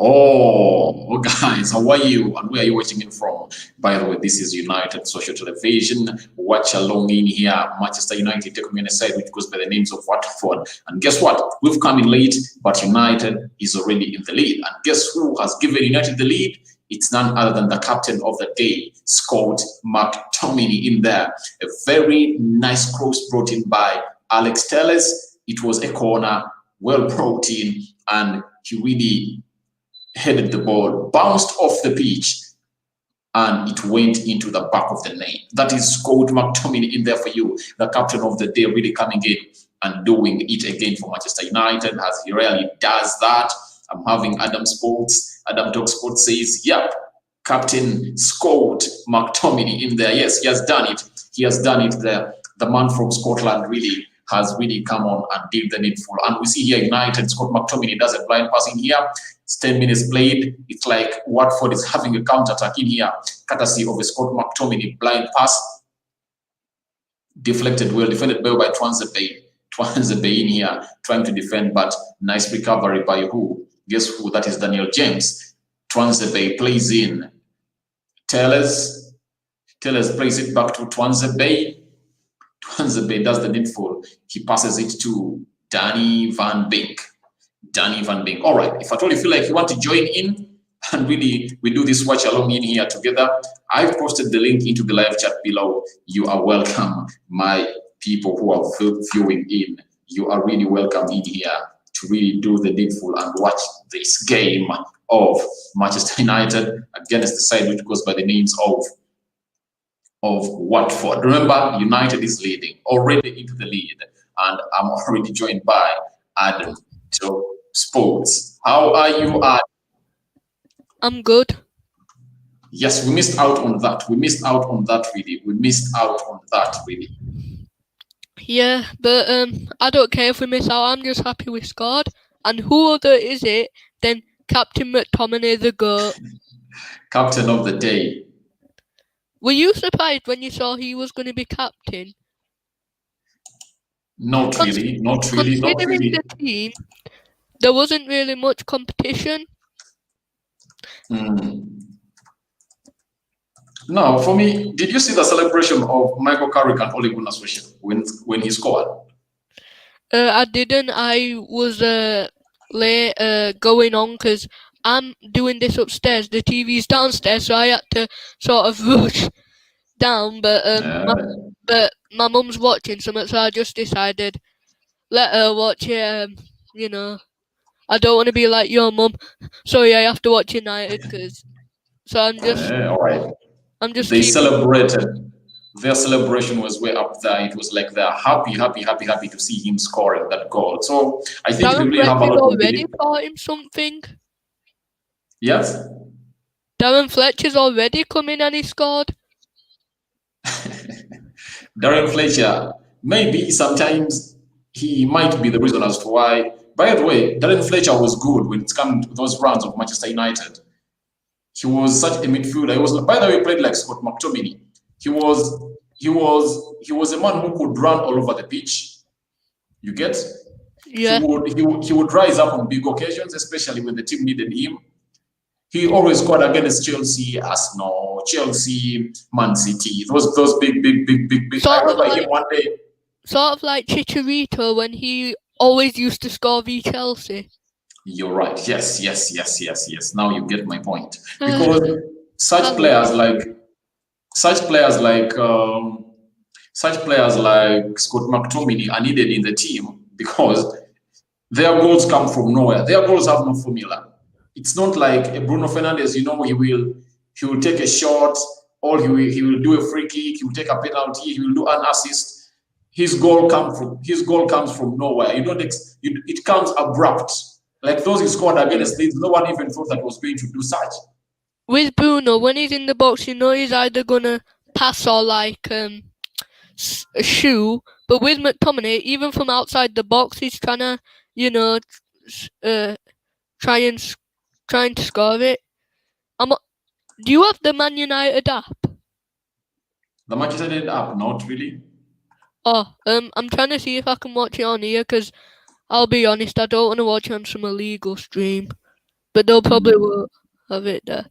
Oh, guys, how are you? And where are you watching in from? By the way, this is United Social Television. Watch along in here. Manchester United take me on a side, which goes by the names of Watford. And guess what? We've come in late, but United is already in the lead. And guess who has given United the lead? It's none other than the captain of the day, Scott McTominay, in there. A very nice cross brought in by Alex Telles. It was a corner, well brought in, and he really headed the ball, bounced off the pitch, and it went into the back of the net. That is Scott McTominay in there for you, the captain of the day, really coming in and doing it again for Manchester United, as he rarely does that. I'm having Adam Talk Sports says, yep, Captain Scott McTominay in there. Yes, he has done it. He has done it there. The man from Scotland really has really come on and did the needful. And we see here United, Scott McTominay does a blind pass in here. It's 10 minutes played. It's like Watford is having a counter-attack in here, courtesy of a Scott McTominay blind pass. Deflected well, defended well by Twanzebe. Twanzebe in here, trying to defend, but nice recovery by who? Guess who? That is Daniel James. Twanzebe plays in. Tellers plays it back to Twanzebe. Twanzebe does the needful. He passes it to Danny Van Beek. Danny Van Beek. All right. If at all you feel like you want to join in and really we do this watch along in here together, I've posted the link into the live chat below. You are welcome, my people who are viewing in. You are really welcome in here to really do the needful and watch this game of Manchester United against the side which goes by the names of Watford. Remember, United is leading, already into the lead, and I'm already joined by Adam Talk Sports. How are you, Adam? I'm good. Yes, we missed out on that. We missed out on that, really. Yeah, but I don't care if we miss out. I'm just happy we scored. And who other is it than Captain McTominay, the GOAT? Captain of the day. Were you surprised when you saw he was going to be captain? Not really. Considering the team, there wasn't really much competition. No, for me, did you see the celebration of Michael Carrick and Ole Gunnar Solskjaer when he scored? I didn't. I was late going on because I'm doing this upstairs. The TV's downstairs, so I had to sort of rush down. But my mum's watching something, so I just decided let her watch it. You know, I don't want to be like your mum. Sorry, I have to watch United because. So I'm just. All right. They celebrated. Their celebration was way up there. It was like they're happy to see him scoring that goal. So I think they really have a lot of already taught him something. Yes. Darren Fletcher's already come in and he scored. Darren Fletcher, maybe sometimes he might be the reason as to why. By the way, Darren Fletcher was good when it's come to those rounds of Manchester United. He was such a midfielder. He was, by the way, played like Scott McTominay. He was a man who could run all over the pitch. You get? Yeah. He would rise up on big occasions, especially when the team needed him. He always scored against Chelsea, Arsenal, Chelsea, Man City. Those big. I remember him one day. Sort of like Chicharito when he always used to score v Chelsea. You're right. Yes. Now you get my point. Because such players like Scott McTominay are needed in the team because their goals come from nowhere. Their goals have no formula. It's not like a Bruno Fernandes, he will take a shot, or he will do a free kick, he will take a penalty, he will do an assist. His goal comes from nowhere. It comes abrupt. Like those he scored against Leeds, no one even thought that was going to do such. With Bruno, when he's in the box, you know he's either gonna pass or like a shoe. But with McTominay, even from outside the box, he's trying to, trying to score it. Do you have the Man United app? The Manchester United app, not really. Oh, I'm trying to see if I can watch it on here because I'll be honest, I don't want to watch it on some illegal stream. but they'll probably won't have it there.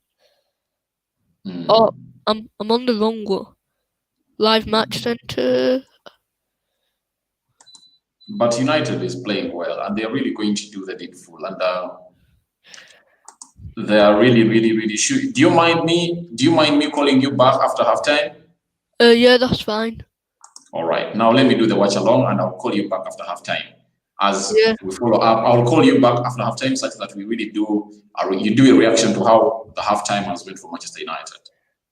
Oh, I'm on the wrong one. Live match centre. But United is playing well, and they're really going to do the needful, and they are really sure. Do you mind me calling you back after halftime? Yeah, that's fine. All right. Now let me do the watch along, and I'll call you back after halftime. As we follow up, I'll call you back after halftime, such that we really do. You do a reaction to how the halftime has been for Manchester United.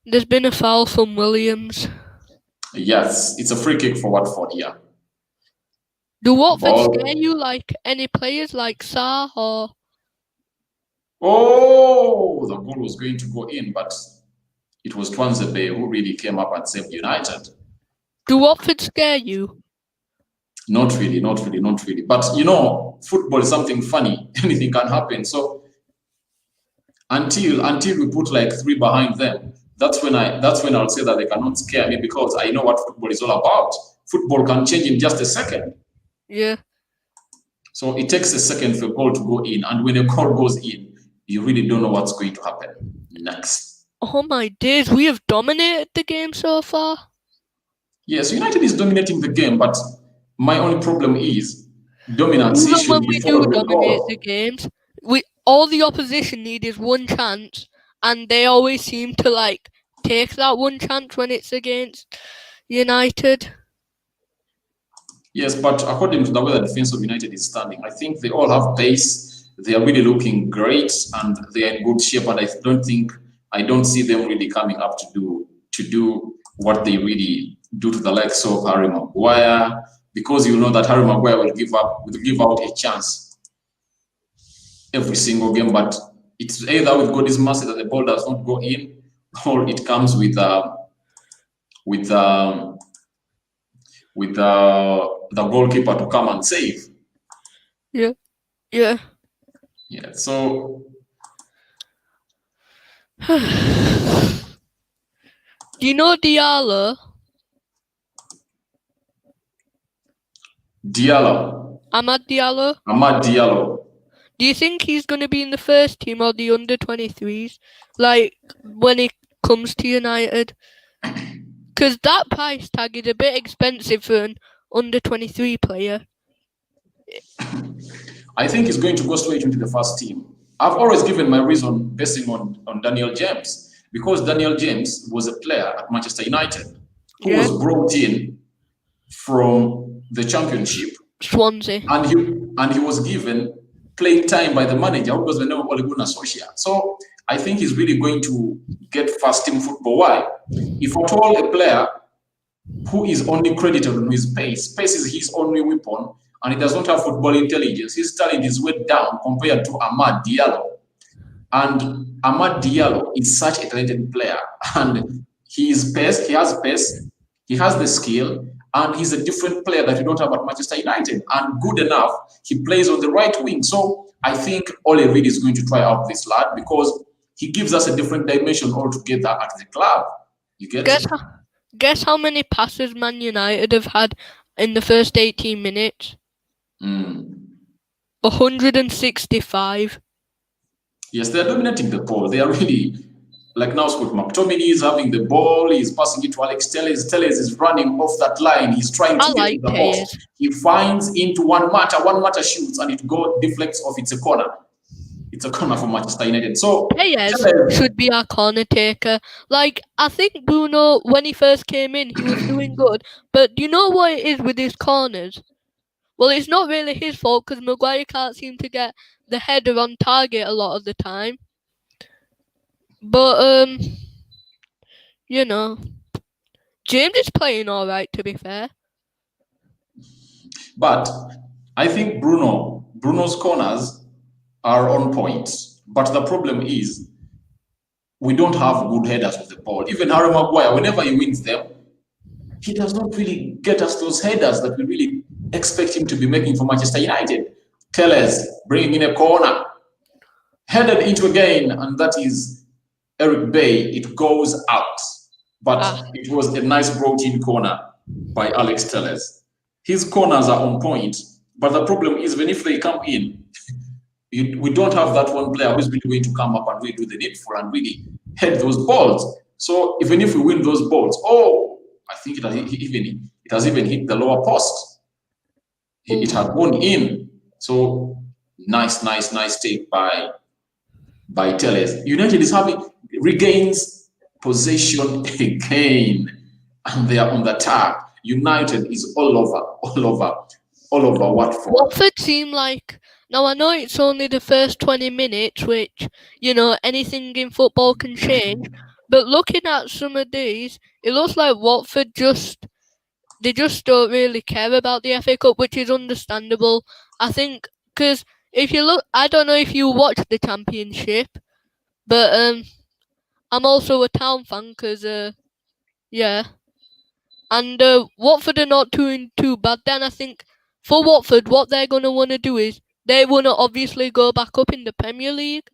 There's been a foul from Williams. Yes, it's a free kick for Watford. Yeah. Do Watford scare you, like any players like Sarr or? Oh, the goal was going to go in, but it was Twanzebe who really came up and saved United. Do Watford scare you? Not really. But you know, football is something funny. Anything can happen. So until we put like 3 behind them, that's when I'll say that they cannot scare me, because I know what football is all about. Football can change in just a second. Yeah. So it takes a second for a goal to go in, and when a goal goes in, you really don't know what's going to happen next. Oh my days, we have dominated the game so far. Yes, United is dominating the game, but my only problem is dominance. Even when we do dominate the games, all the opposition need is one chance, and they always seem to like take that one chance when it's against United. Yes, but according to the way the defense of United is standing, I think they all have pace. They are really looking great, and they are in good shape. And I don't see them really coming up to do what they really do to the likes of Harry Maguire, because you know that Harry Maguire will give out a chance every single game. But it's either with God's mercy that the ball does not go in, or it comes with the goalkeeper to come and save. Yeah. So do you know Diallo? Amad Diallo. Do you think he's going to be in the first team or the under-23s? Like, when it comes to United? Because that price tag is a bit expensive for an under-23 player. I think he's going to go straight into the first team. I've always given my reason basing on Daniel James, because Daniel James was a player at Manchester United who was brought in from the Championship, Swansea, and he was given playing time by the manager, who was the name of Ole Gunnar Solskjaer. So I think he's really going to get first team football. Why? If at all a player who is only credited on his pace is his only weapon, and he does not have football intelligence, his talent is way down compared to Amad Diallo. And Amad Diallo is such a talented player, and he has pace, he has the skill, and he's a different player that you don't have at Manchester United. And good enough, he plays on the right wing. So I think Ole Reed is going to try out this lad, because he gives us a different dimension altogether at the club. You get it? Guess how many passes Man United have had in the first 18 minutes? 165. Yes, they're dominating the ball. They are really, like now Scott McTominay is having the ball, he's passing it to Alex Telles. Telles is running off that line, he's trying to get to the box. He finds into one matter shoots, and it deflects off. It's a corner. It's a corner for Manchester United. So Telles should be our corner taker. Like, I think Bruno, when he first came in, he was doing good. But do you know what it is with his corners? Well, it's not really his fault, because Maguire can't seem to get the header on target a lot of the time. But, you know, James is playing all right, to be fair. But I think Bruno's corners are on point. But the problem is, we don't have good headers with the ball. Even Harry Maguire, whenever he wins them, he does not really get us those headers that we really expect him to be making for Manchester United. Telles bringing in a corner, headed into again, and that is Eric Bay. It goes out, but it was a nice brought-in corner by Alex Telles. His corners are on point, but the problem is, when if they come in, we don't have that one player who's really going to come up and really do the needful and really head those balls. So even if we win those balls, I think it has even hit the lower post. It had gone in. So nice take by Telles. United is regains possession again, and they are on the attack. United is all over Watford. Watford seem like, now I know it's only the first 20 minutes, which, anything in football can change, but looking at some of these, it looks like Watford they just don't really care about the FA Cup, which is understandable. I think, because if you look, I don't know if you watch the Championship, but I'm also a Town fan, because, yeah. And Watford are not doing too bad. Then I think for Watford, what they're going to want to do is they want to obviously go back up in the Premier League.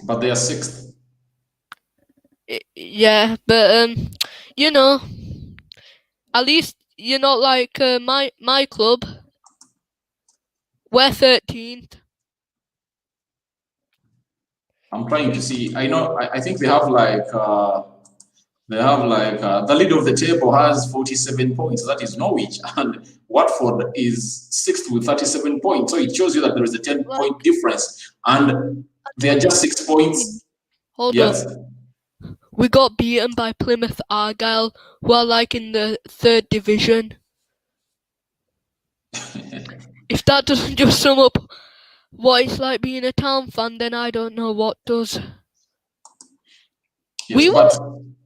But they are 6th. Yeah, but at least you're not like my club. We're 13th. I'm trying to see. I know. I think they have like the lead of the table has 47 points. That is Norwich, and Watford is 6th with 37 points. So it shows you that there is a 10-point difference, and they are just 6 points. Hold up. We got beaten by Plymouth Argyle, who are like in the 3rd division. If that doesn't just sum up what it's like being a Town fan, then I don't know what does. Yes,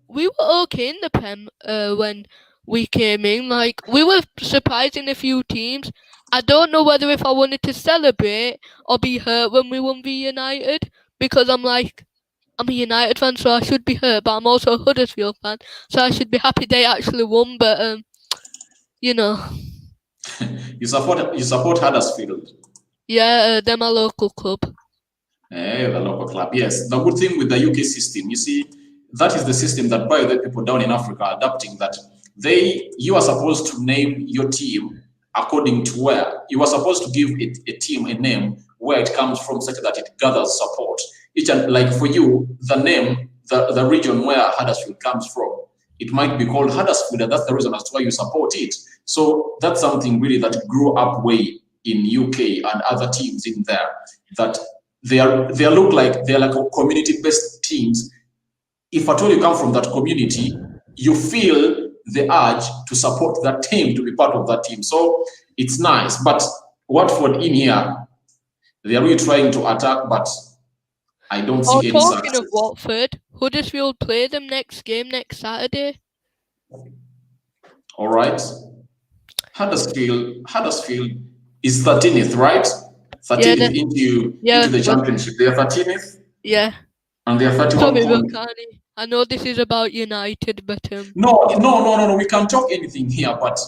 we were okay in the Prem when we came in. Like, we were surprising a few teams. I don't know whether if I wanted to celebrate or be hurt when we won v United, because I'm a United fan, so I should be hurt, but I'm also a Huddersfield fan, so I should be happy they actually won. But you support Huddersfield. Yeah, they're my local club. The local club, yes. The good thing with the UK system, you see, that is the system that by the people down in Africa are adapting, that you are supposed to name your team according to where you are supposed to give it a team a name where it comes from, such that it gathers support. Like for you, the name, the region where Huddersfield comes from, it might be called Huddersfield, and that's the reason as to why you support it. So that's something really that grew up way in UK and other teams in there, that they look like they're like community-based teams. If at all you come from that community, you feel the urge to support that team, to be part of that team. So it's nice. But Watford in here, they are really trying to attack, but I don't see any success. Talking of Watford, Huddersfield play them next game next Saturday. All right. Huddersfield is 13th, right? 13th into the championship. They are 13th. Yeah. And they are 31 points. Rokani, I know this is about United, but No. We can talk anything here, but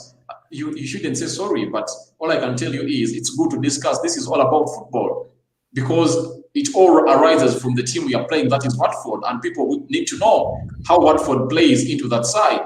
you shouldn't say sorry. But all I can tell you is it's good to discuss. This is all about football, because it all arises from the team we are playing, that is Watford, and people would need to know how Watford plays into that side.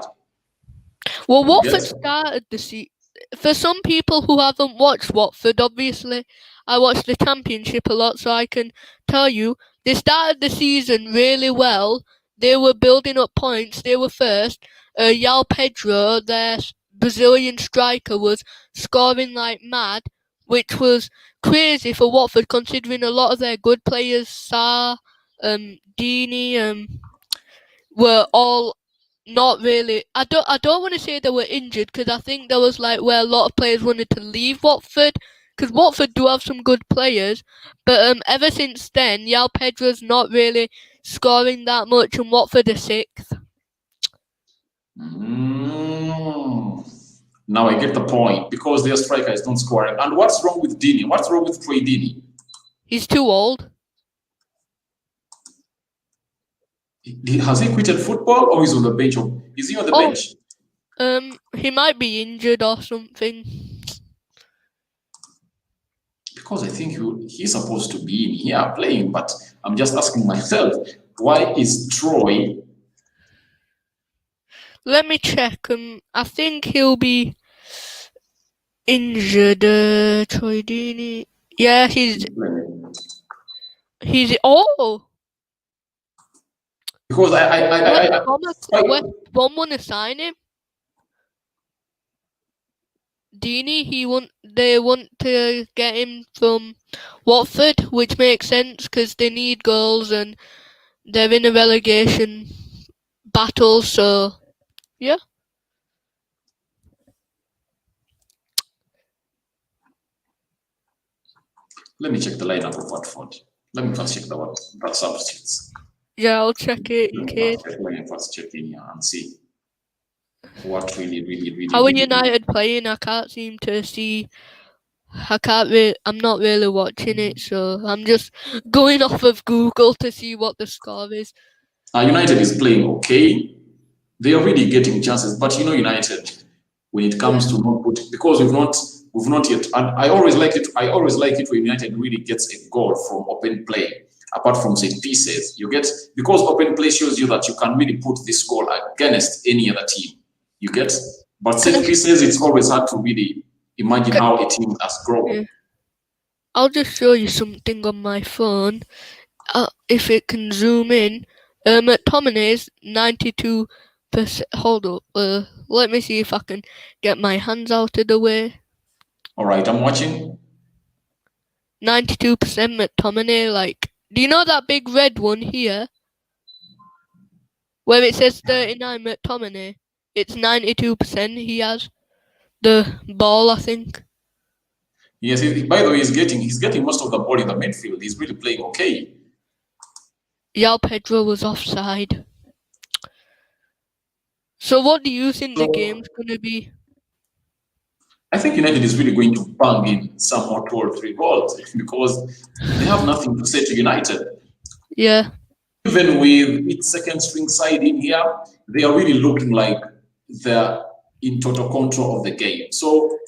Well, Watford started the season. For some people who haven't watched Watford, obviously, I watched the Championship a lot, so I can tell you, they started the season really well. They were building up points. They were first. João Pedro, their Brazilian striker, was scoring like mad, which was crazy for Watford, considering a lot of their good players, Sarr, Dini, were all not really. I don't want to say they were injured, because I think there was like where a lot of players wanted to leave Watford, because Watford do have some good players, but ever since then, João Pedro's not really scoring that much, and Watford are 6th. Now I get the point, because their striker is not scoring. And what's wrong with Dini? What's wrong with Troy Dini? He's too old. Has he quitted football, or is on the bench? Is he on the bench? He might be injured or something. Because I think he's supposed to be in here playing, but I'm just asking myself, why is Troy? Let me check. I think he'll be injured. Troy Dini. Yeah, he's oh. Because West Brom want to sign him. Deeney, they want to get him from Watford, which makes sense because they need goals and they're in a relegation battle. So yeah. let me check the lineup of Watford. Let me first check the substitutes. Yeah, I'll check it in case. Let me first check in here and see what really. How are United playing? I can't seem to see. I'm not really watching it, so I'm just going off of Google to see what the score is. United is playing okay. They are really getting chances, but United, when it comes to not put, because we've not yet. And I always like it when United really gets a goal from open play. Apart from set pieces, you get, because open play shows you that you can really put this goal against any other team. You get, but set pieces, it's always hard to really imagine how a team has grown. Yeah. I'll just show you something on my phone. If it can zoom in. McTominay's 92%. Hold up. Let me see if I can get my hands out of the way. All right, I'm watching. 92% McTominay. Like, do you know that big red one here? Where it says 39 McTominay. It's 92% he has the ball, I think. Yes, by the way, he's getting most of the ball in the midfield. He's really playing okay. Yeah, Pedro was offside. So what do you think the game's going to be? I think United is really going to bang in some more 2 or 3 goals because they have nothing to say to United. Yeah. Even with its second string side in here, they are really looking like they're in total control of the game. So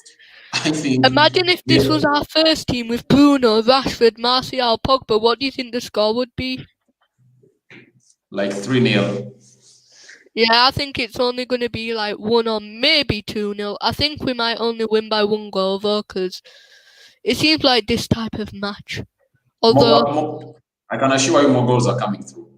I think. Imagine if this was our first team with Bruno, Rashford, Martial, Pogba. What do you think the score would be? Like 3-0. Yeah, I think it's only going to be like 1 or maybe 2-0. I think we might only win by 1 goal though, because it seems like this type of match. Although I can assure you more goals are coming through.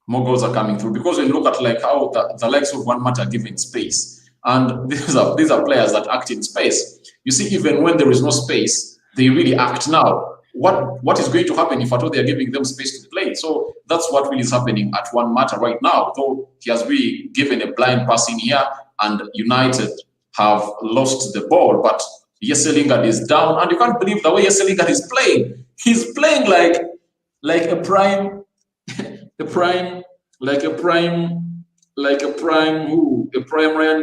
More goals are coming through because when you look at like how the likes of One Match are given space, and these are players that act in space. You see, even when there is no space, they really act now. What is going to happen if at all they are giving them space to play? So that's what really is happening at One Matter right now. Though he has really given a blind pass in here, and United have lost the ball, but Jesse Lingard is down, and you can't believe the way Jesse Lingard is playing. He's playing like a prime Ryan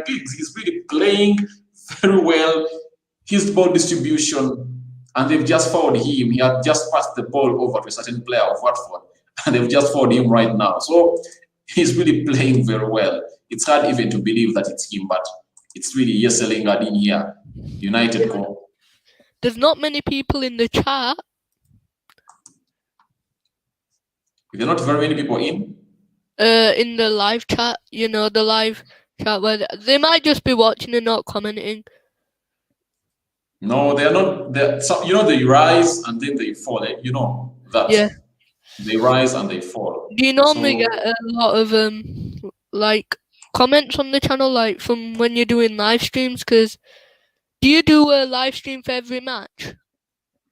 Giggs. He's really playing very well. His ball distribution, and they've just fouled him. He had just passed the ball over to a certain player of Watford, and they've just fouled him right now. So he's really playing very well. It's hard even to believe that it's him, but it's really Jesse Lingard in here. United goal. There's not many people in the chat. There are not very many people in the live chat, the live chat where they might just be watching and not commenting. No, they are not. They rise and then they fall. You know that. Yeah. They rise and they fall. Do you normally get a lot of like comments on the channel, like from when you're doing live streams? Because do you do a live stream for every match?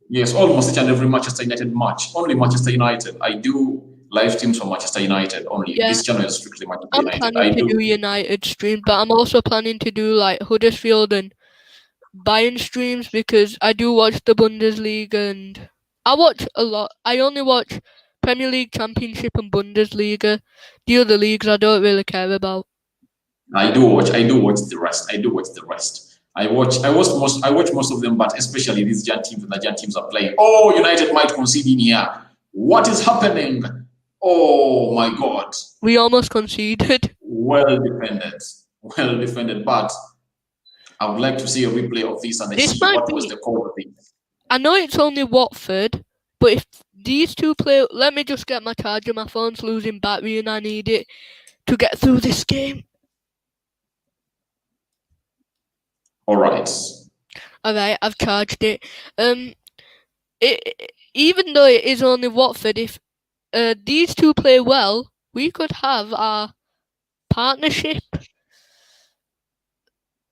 Yes, almost each and every Manchester United match. Only Manchester United. I do live streams for Manchester United only. Yeah. This channel is strictly Manchester United. I'm planning to do United streams, but I'm also planning to do like Huddersfield and Bayern streams because I do watch the Bundesliga and I watch a lot. I only watch Premier League, Championship, and Bundesliga. The other leagues I don't really care about. I do watch the rest. I watch most of them, but especially these giant teams when the giant teams are playing. Oh, United might concede in here. What is happening? Oh my God. We almost conceded. Well defended, but I would like to see a replay of this and see what was the call of it. I know it's only Watford, but if these two play, let me just get my charger. My phone's losing battery and I need it to get through this game. All right, I've charged it. even though it is only Watford, if these two play well, we could have our partnership.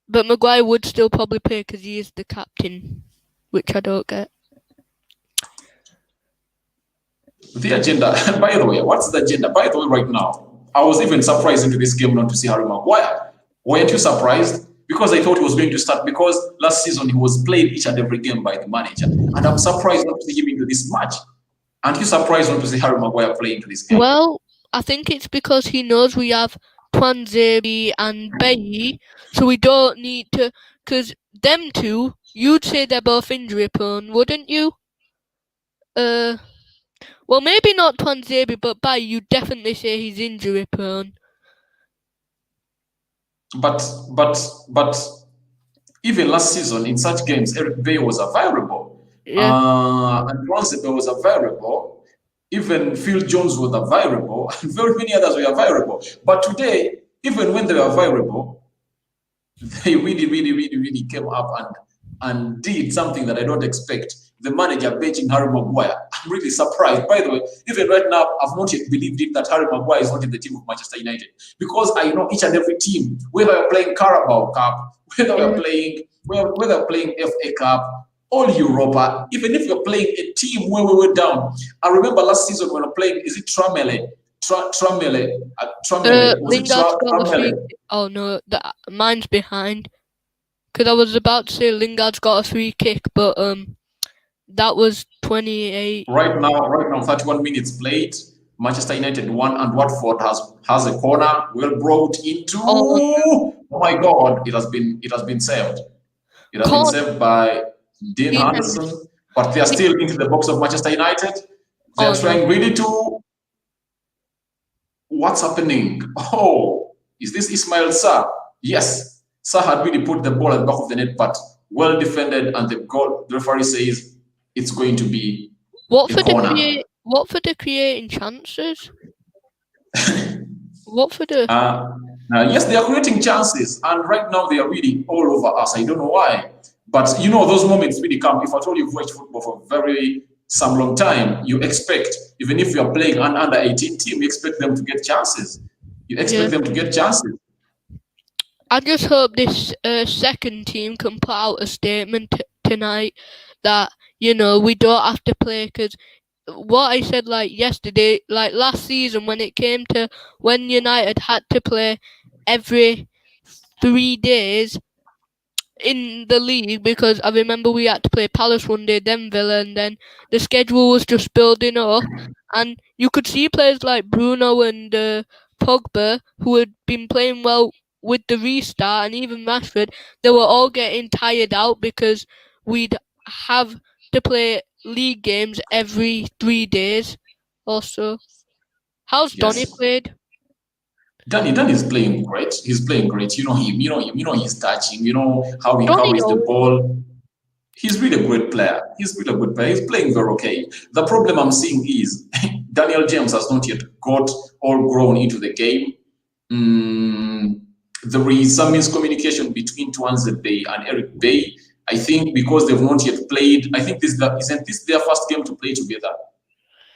But Maguire would still probably play because he is the captain, which I don't get. The agenda, by the way, what's the agenda? By the way, right now, I was even surprised into this game not to see Harry Maguire. Weren't you surprised? Because I thought he was going to start, because last season he was played each and every game by the manager. And I'm surprised not to see him into this match. Aren't you surprised not to see Harry Maguire play into this game? Well, I think it's because he knows we have Twanzebe and Bayi, so we don't need to. Because them two, you'd say they're both injury prone, wouldn't you? Well, maybe not Twanzebe, but Bayi, you'd definitely say he's injury prone. But even last season in such games, Eric Bayi was available. Yeah. And Twanzebe was available. Even Phil Jones was available, and very many others were available. But today, even when they were available, they really came up and did something that I don't expect. The manager benching Harry Maguire. I'm really surprised. By the way, even right now, I've not yet believed it that Harry Maguire is not in the team of Manchester United, because I know each and every team, whether we're playing Carabao Cup, whether we're playing FA Cup, all Europa, even if you're playing a team where we were down. I remember last season when we were playing, is it Tramele? Lingard's got a free. Oh no, mine's behind. Because I was about to say Lingard's got a free kick, but that was 28. Right now, 31 minutes played. Manchester United won, and Watford has a corner well brought into. Oh my God! It has been saved. It has been saved by Dean Henderson, but they are still into the box of Manchester United. They are trying really to. What's happening? Oh, is this Ismail Sarr? Yes, Sarr had really put the ball at the back of the net, but well defended, and the referee says it's going to be a corner. Watford are creating chances. Watford yes, they are creating chances, and right now they are really all over us. I don't know why, but you know those moments really come. If at all you've watched football for some long time, you expect, even if you are playing an under 18 team, you expect them to get chances. You expect them to get chances. I just hope this second team can put out a statement tonight that, you know, we don't have to play, because what I said yesterday, last season, when it came to when United had to play every 3 days in the league, because I remember we had to play Palace one day, then Villa, and then the schedule was just building up, and you could see players like Bruno and Pogba, who had been playing well with the restart, and even Rashford, they were all getting tired out because we'd have to play league games every 3 days or so. How's Donny played? Danny is playing great. He's playing great. You know him. You know his touching. You know how he carries the ball. He's really a great player. He's playing very okay. The problem I'm seeing is Daniel James has not yet got or grown into the game. There is some miscommunication between Twanzebe and Eric Bayi. I think because they've not yet played. I think isn't this their first game to play together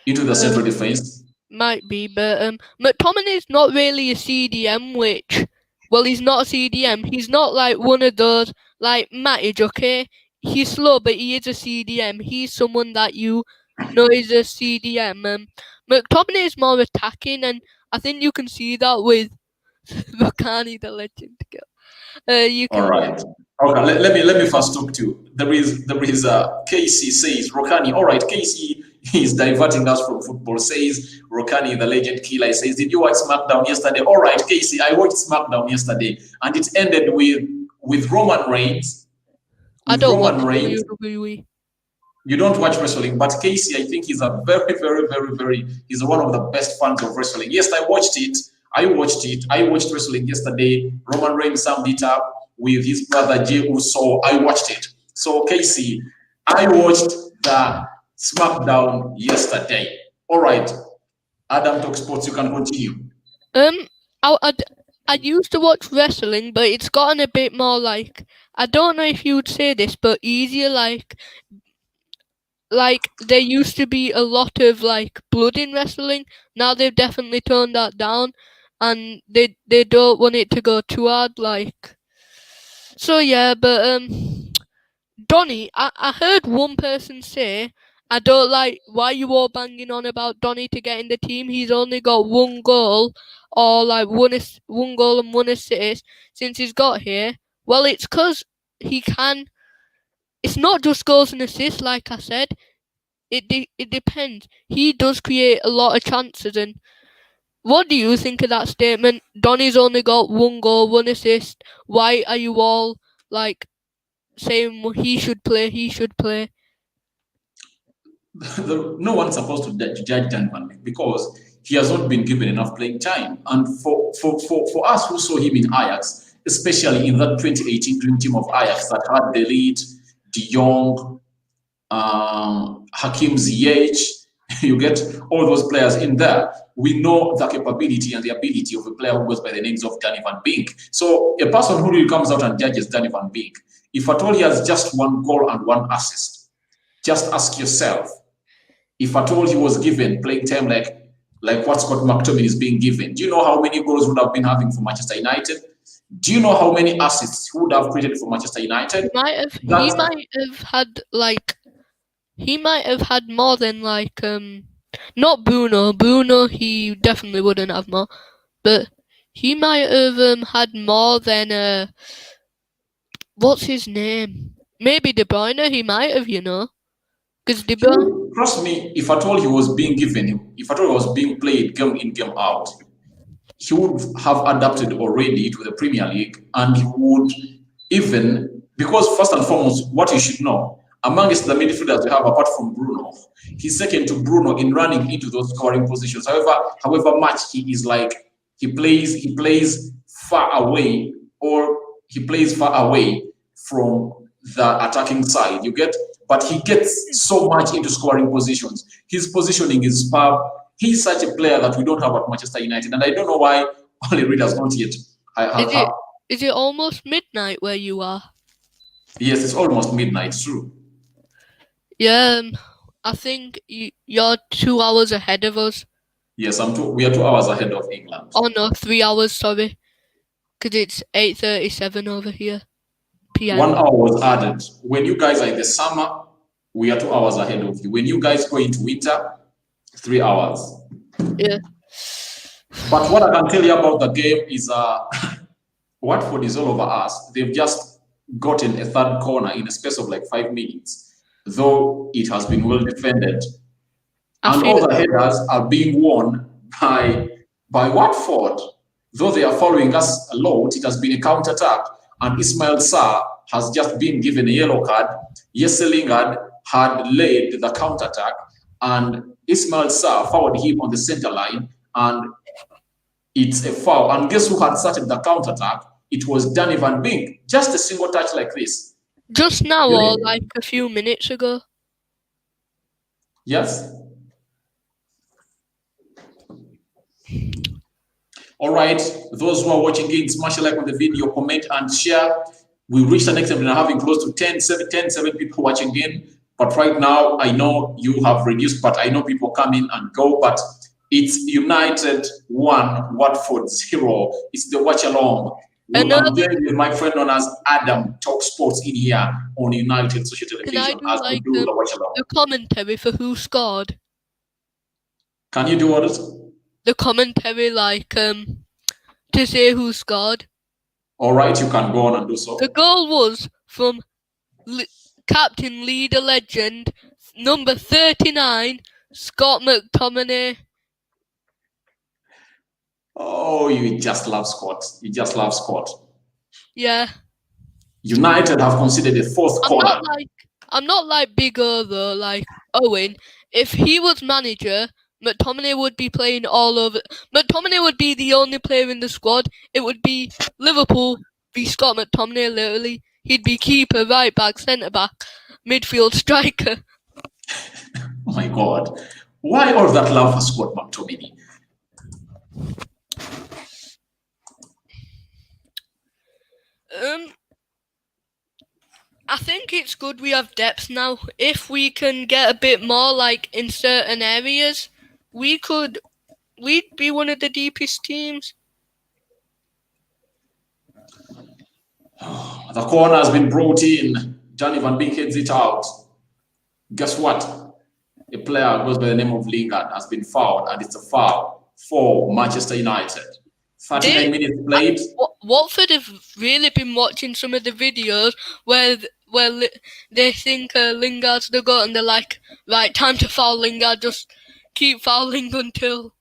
into the central defense? Might be, but McTominay's not really a CDM, he's not a CDM. He's not like one of those, like Matic, okay? He's slow, but he is a CDM. He's someone that you know is a CDM. McTominay is more attacking, and I think you can see that with Rokani, the legend. All right. Okay, let me first talk to you. There is Casey says Rokani. All right, Casey is diverting us from football. Says Rokani, the legend killer. Says, did you watch SmackDown yesterday? All right, Casey, I watched SmackDown yesterday, and it ended with Roman Reigns. I don't watch WWE. You don't watch wrestling, but Casey, I think he's a very he's one of the best fans of wrestling. Yes, I watched it. I watched wrestling yesterday. Roman Reigns summed it up with his brother Jey Uso. I watched it. So Casey, I watched the SmackDown yesterday. All right, Adam Talk Sports, you can continue. I used to watch wrestling, but it's gotten a bit more I don't know if you would say this, but easier, like there used to be a lot of like blood in wrestling. Now they've definitely toned that down, and they don't want it to go too hard. Like, so yeah, but Donny, I heard one person say, I don't like why you all banging on about Donny to get in the team. He's only got one goal, or like one goal and one assist since he's got here. Well, it's because he can. It's not just goals and assists, like I said. It depends. He does create a lot of chances, and what do you think of that statement? Donny's only got one goal, one assist. Why are you all like saying he should play? He should play. No one's supposed to judge Dan Van Beek because he has not been given enough playing time. And for us who saw him in Ajax, especially in that 2018 dream team of Ajax that had De Ligt, De Jong, Hakim Ziyech, you get all those players in there. We know the capability and the ability of a player who goes by the names of Danny Van Beek. So a person who really comes out and judges Danny Van Beek, if at all he has just one goal and one assist, just ask yourself, if at all he was given playing time like what Scott McTominay is being given, do you know how many goals would have been having for Manchester United? Do you know how many assists he would have created for Manchester United? He might have had more than like not Bruno. Bruno he definitely wouldn't have more, but he might have had more than what's his name? Maybe De Bruyne. He might have, because De Bruyne. Trust me, if at all he was being given, if at all he was being played game in, game out, he would have adapted already to the Premier League, and he would even, because first and foremost, what you should know, amongst the midfielders we have apart from Bruno, he's second to Bruno in running into those scoring positions. However much he is like, he plays far away, or he plays far away from the attacking side, you get? But he gets so much into scoring positions. His positioning is superb. He's such a player that we don't have at Manchester United, and I don't know why Oli Reid has not yet. Is it almost midnight where you are? Yes, it's almost midnight, true. Yeah, I think you're 2 hours ahead of us. Yes, we are 2 hours ahead of England. Oh no, 3 hours, sorry. Because it's 8:37 over here. PM. 1 hour was added. When you guys are in the summer, we are 2 hours ahead of you. When you guys go into winter, 3 hours. Yeah. But what I can tell you about the game is Watford is all over us. They've just gotten a third corner in a space of like 5 minutes, though it has been well defended. And all the headers are being won by Watford. Though they are following us a lot, it has been a counter-attack. And Ismail Sarr has just been given a yellow card. Jesse Lingard had led the counter-attack, and Ismail Sarr fouled him on the center line, and it's a foul. And guess who had started the counter-attack? It was Danny Van Beek. Just a single touch like this. Just now, or like a few minutes ago? Yes. All right, those who are watching it, smash a like on the video, comment and share. We reached the next time, and we're having close to 10, 7 people watching in. But right now, I know you have reduced, but I know people come in and go. But it's United 1, Watford 0. It's the watch along. I'm there with my friend known as Adam, Talk Sports, in here on United Social Television. Can I do the commentary for who scored? Can you do what? The commentary, to say who scored. All right, you can go on and do so. The goal was from captain, leader, legend, number 39, Scott McTominay. Oh, you just love Scott. You just love Scott. Yeah. United have conceded a fourth corner. I'm not like Big O though, like Owen. If he was manager, McTominay would be playing all over. McTominay would be the only player in the squad. It would be Liverpool v Scott McTominay, literally. He'd be keeper, right back, centre back, midfield, striker. Oh my God. Why all that love for Scott McTominay? I think it's good we have depth now. If we can get a bit more like in certain areas, we'd be one of the deepest teams. The corner has been brought in. Johnny Van Beek heads it out. Guess what? A player goes by the name of Lingard has been fouled, and it's a foul for Manchester United. 39 minutes played. Watford have really been watching some of the videos where they think Lingard's the goal, and they're like, right, time to foul Lingard, just keep fouling until...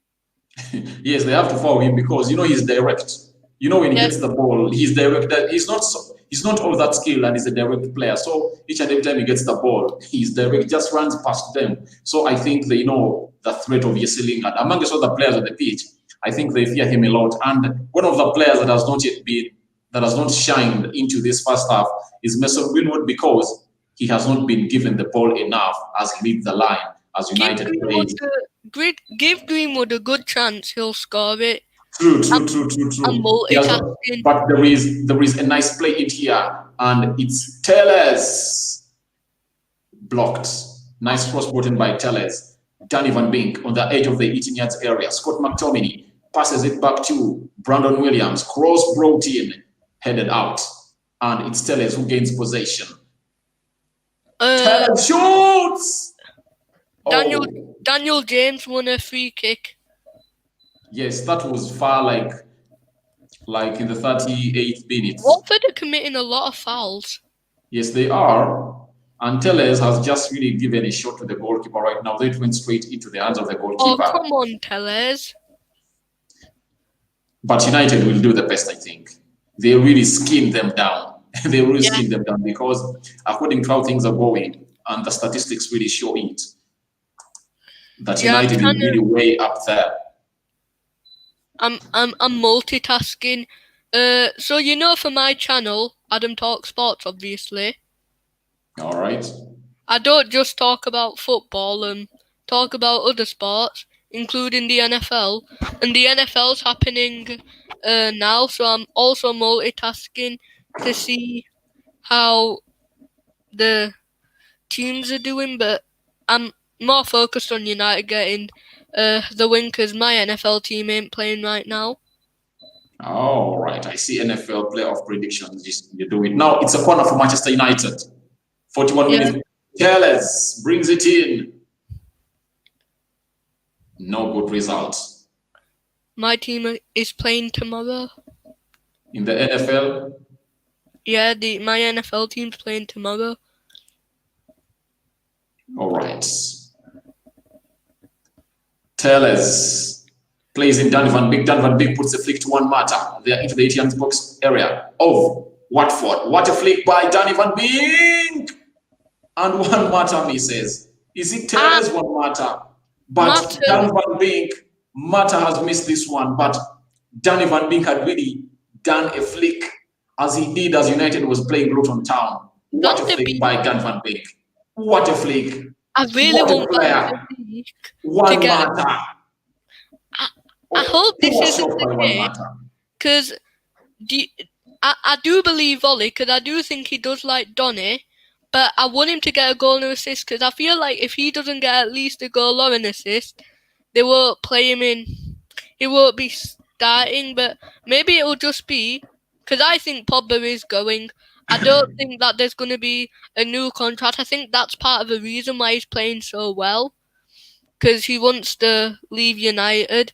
Yes, they have to foul him because he's direct. When he gets the ball, he's direct. He's not all that skilled, and he's a direct player. So each and every time he gets the ball, he's direct, just runs past them. So I think they know the threat of Jesse Lingard. Amongst other players on the pitch, I think they fear him a lot. And one of the players that has not shined into this first half is Mason Greenwood, because he has not been given the ball enough as he leads the line as United played. Give Greenwood a good chance, he'll score it. True. Multitasking. But there is a nice play in here, and it's Telles blocked. Nice cross button by Telles. Danny Van Beek on the edge of the 18 yards area. Scott McTominay passes it back to Brandon Williams. Cross brought in, headed out, and it's Telles who gains possession. Telles shoots. Daniel James won a free kick. Yes, that was far like in the 38th minute. Watford are committing a lot of fouls. Yes, they are. And Telles has just really given a shot to the goalkeeper right now. They went straight into the hands of the goalkeeper. Oh, come on, Telles. But United will do the best, I think. They really skinned them down. Skinned them down because according to how things are going, and the statistics really show it, that United is really way up there. I'm multitasking. So for my channel, Adam Talks Sports, obviously. All right. I don't just talk about football and talk about other sports, including the NFL. And the NFL's happening now, so I'm also multitasking to see how the teams are doing. But I'm more focused on United getting the win because my NFL team ain't playing right now. All right. I see NFL playoff predictions. You do it. Now it's a corner for Manchester United. 41 minutes. Telles brings it in. No good result. My team is playing tomorrow. In the NFL? Yeah, my NFL team's playing tomorrow. All right. Telles plays in Dan Van Beek. Dan Van Beek puts a flick to Juan Mata. They are into the 18 box area of Watford. What a flick by Danny Van Beek! And Juan Mata misses. Is it Telles Juan Mata? But Danny Van Beek, Mata has missed this one. But Danny Van Beek had really done a flick as he did as United was playing Luton Town. What a flick by Dan Van Beek. What a flick. I really want player. Juan Mata. I hope this isn't the case, because I do believe Ollie, because I do think he does like Donny, but I want him to get a goal and an assist, because I feel like if he doesn't get at least a goal or an assist, they won't play him in. He won't be starting, but maybe it will just be, because I think Pogba is going. I don't think that there's going to be a new contract. I think that's part of the reason why he's playing so well, because he wants to leave United.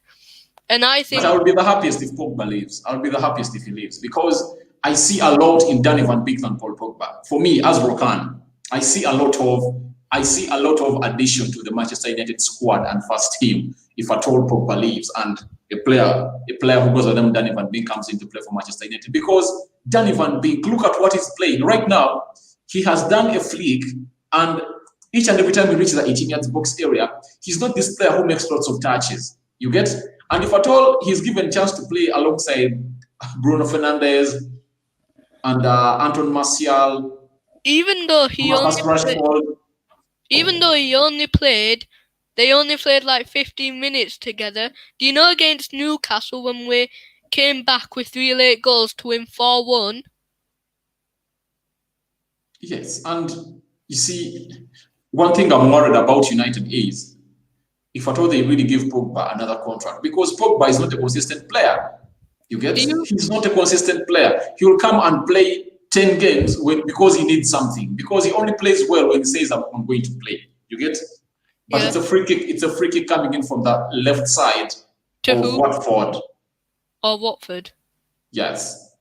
And I think... But I would be the happiest if Pogba leaves. I would be the happiest if he leaves, because I see a lot in Danny Van Beek than Paul Pogba. For me, as Rokani, I see a lot of addition to the Manchester United squad and first team if at all Pogba leaves and a player who goes with them, Danny Van Beek, comes into play for Manchester United. Because Danny Van Beek, look at what he's playing right now. He has done a flick, and each and every time he reaches the 18 yards box area, he's not this player who makes lots of touches. You get? And if at all he's given a chance to play alongside Bruno Fernandes and Anton Martial, even though he only played, they only played like 15 minutes together. Do you know against Newcastle when we came back with 3 late goals to win 4-1? Yes, and you see, one thing I'm worried about United is if at all they really give Pogba another contract, because Pogba is not a consistent player. You get? Do you? He's not a consistent player. He will come and play 10 games because he needs something. Because he only plays well when he says, I'm going to play. You get? But Yeah. it's a free kick. It's a free kick coming in from the left side To of who? Watford. Or Watford? Yes.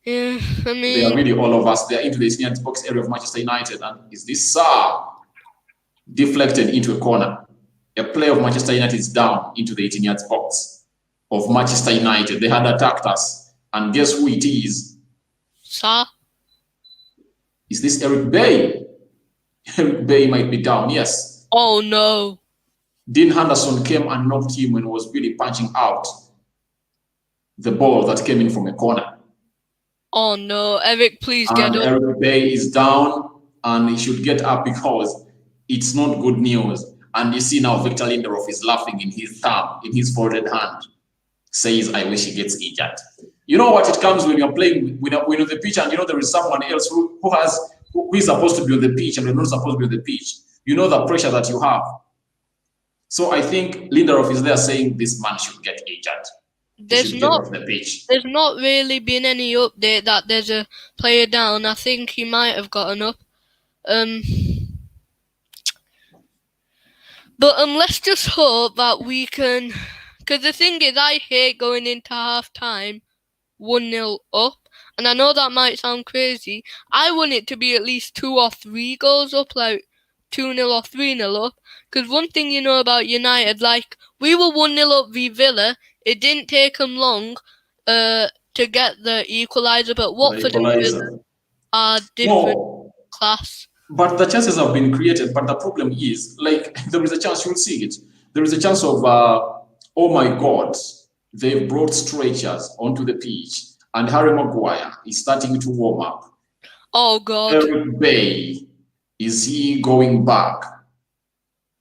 Yeah, I They are mean, really all of us. They are into the senior box area of Manchester United. And is this deflected into a corner? A player of Manchester United is down into the 18-yard box of Manchester United. They had attacked us. And guess who it is? Sir? Is this Eric Bay? Eric Bay might be down, yes. Oh no. Dean Henderson came and knocked him when he was really punching out the ball that came in from a corner. Oh no. Eric, please get And up. Eric Bay is down and he should get up because it's not good news. And you see now Victor Lindelof is laughing in his thumb, in his folded hand, says, I wish he gets injured. You know what it comes when you're playing when on the pitch and you know there is someone else who is supposed to be on the pitch and you're not supposed to be on the pitch. You know the pressure that you have. So I think Lindelof is there saying this man should get injured. There's not really been any update that there's a player down. I think he might have gotten up. But let's just hope that we can. Because the thing is, I hate going into half time 1-0 up. And I know that might sound crazy. I want it to be at least 2 or 3 goals up, like 2-0 or 3-0 up. Because one thing you know about United, like, we were 1-0 up v Villa. It didn't take them long to get the equaliser, but Watford and Villa are different class. But the chances have been created. But the problem is, like, there is a chance you'll see it. There is a chance of, oh my God, they've brought stretchers onto the pitch. And Harry Maguire is starting to warm up. Oh, God. Eric Bay, is he going back?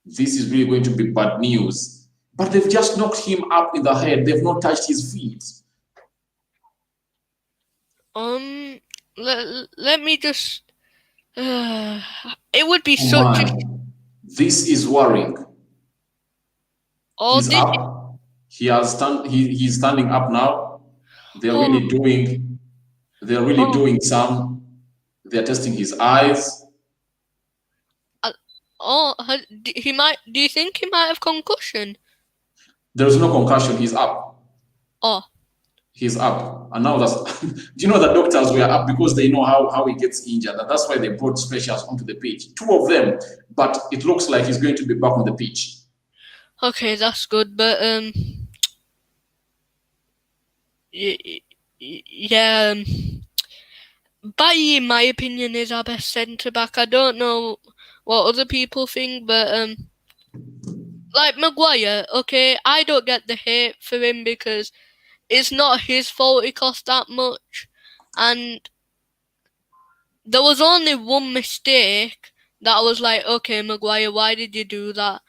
This is really going to be bad news. But they've just knocked him up in the head. They've not touched his feet. Let me just... it would be This is worrying. Oh, he's up. He's standing up now. They're really doing some. They're testing his eyes. he might. Do you think he might have concussion? There's no concussion. He's up. Oh. He's up. And now that's. Do you know the doctors were up because they know how he gets injured, and that's why they brought specialists onto the pitch. 2 of them, but it looks like he's going to be back on the pitch. Okay, that's good, but yeah, Bailly, in my opinion, is our best centre-back. I don't know what other people think, but like Maguire, okay, I don't get the hate for him because it's not his fault he cost that much, and there was only one mistake that I was like, okay, Maguire, why did you do that?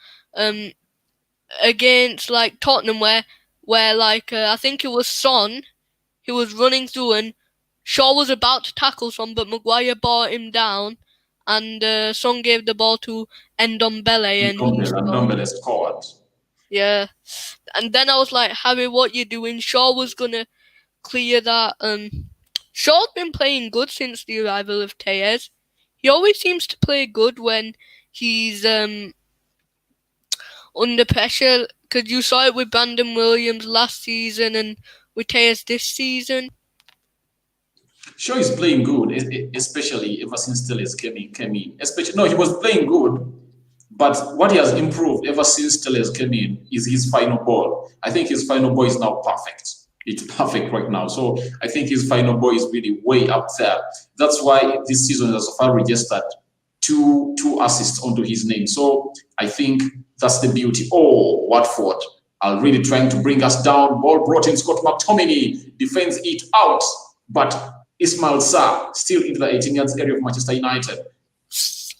Against like Tottenham, where like I think it was Son. He was running through and Shaw was about to tackle Son, but Maguire brought him down, and Son gave the ball to Ndombele, and Ndombele scored. Yeah, and then I was like, Harry, what you doing? Shaw was gonna clear that. Shaw's been playing good since the arrival of Tejes. He always seems to play good when he's under pressure, because you saw it with Brandon Williams last season and with Tejes this season. Shaw is playing good, especially ever since Teles came in. He was playing good, but what he has improved ever since Teles came in is his final ball. I think his final ball is now perfect. It's perfect right now. So I think his final ball is really way up there. That's why this season has so far registered two assists onto his name. So I think that's the beauty. Oh, Watford are really trying to bring us down. Ball brought in. Scott McTominay defends it out, but Ismail Sarr still into the 18 yards area of Manchester United.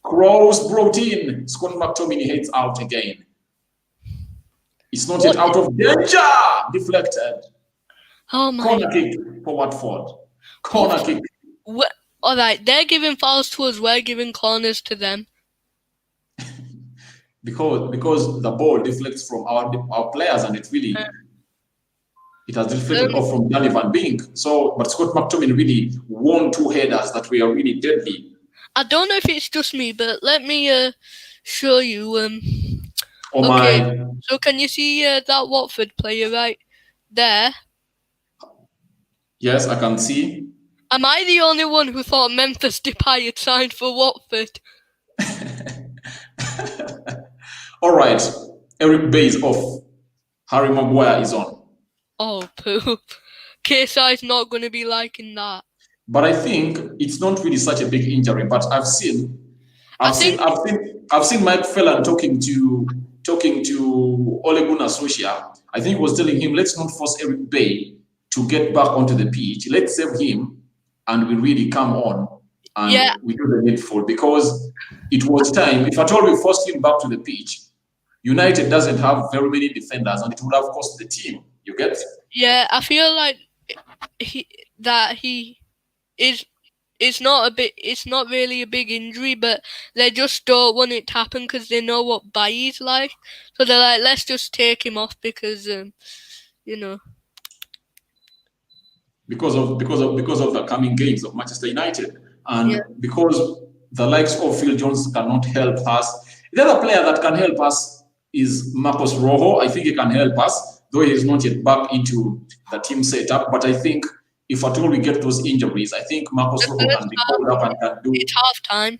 Cross brought in. Scott McTominay heads out again. It's not yet out of danger. Deflected. Oh my! Corner kick for Watford. Corner kick. All right, they're giving fouls to us. We're giving corners to them. Because the ball deflects from our players, and it has deflected off from Danny Van Beek. So, but Scott McTominay really won 2 headers that were really deadly. I don't know if it's just me, but let me show you. Okay. So can you see that Watford player right there? Yes, I can see. Am I the only one who thought Memphis Depay had signed for Watford? All right, Eric Bay is off. Harry Maguire is on. Oh, poop. KSI's not going to be liking that. But I think it's not really such a big injury. But I've seen Mike Phelan talking to Ole Gunnar Solskjaer. I think he was telling him, let's not force Eric Bay to get back onto the pitch. Let's save him, and we really come on and we do the needful, because it was time. If at all we forced him back to the pitch, United doesn't have very many defenders, and it would have cost the team. You get? Yeah, I feel like it's not really a big injury, but they just don't want it to happen because they know what Bailly's like. So they're like, let's just take him off because because of the coming games of Manchester United, and because the likes of Phil Jones cannot help us. The other player that can help us is Marcos Rojo. I think he can help us, though he is not yet back into the team setup. But I think if at all we get those injuries, I think Marcos Rojo can be called up and can do. It's half time.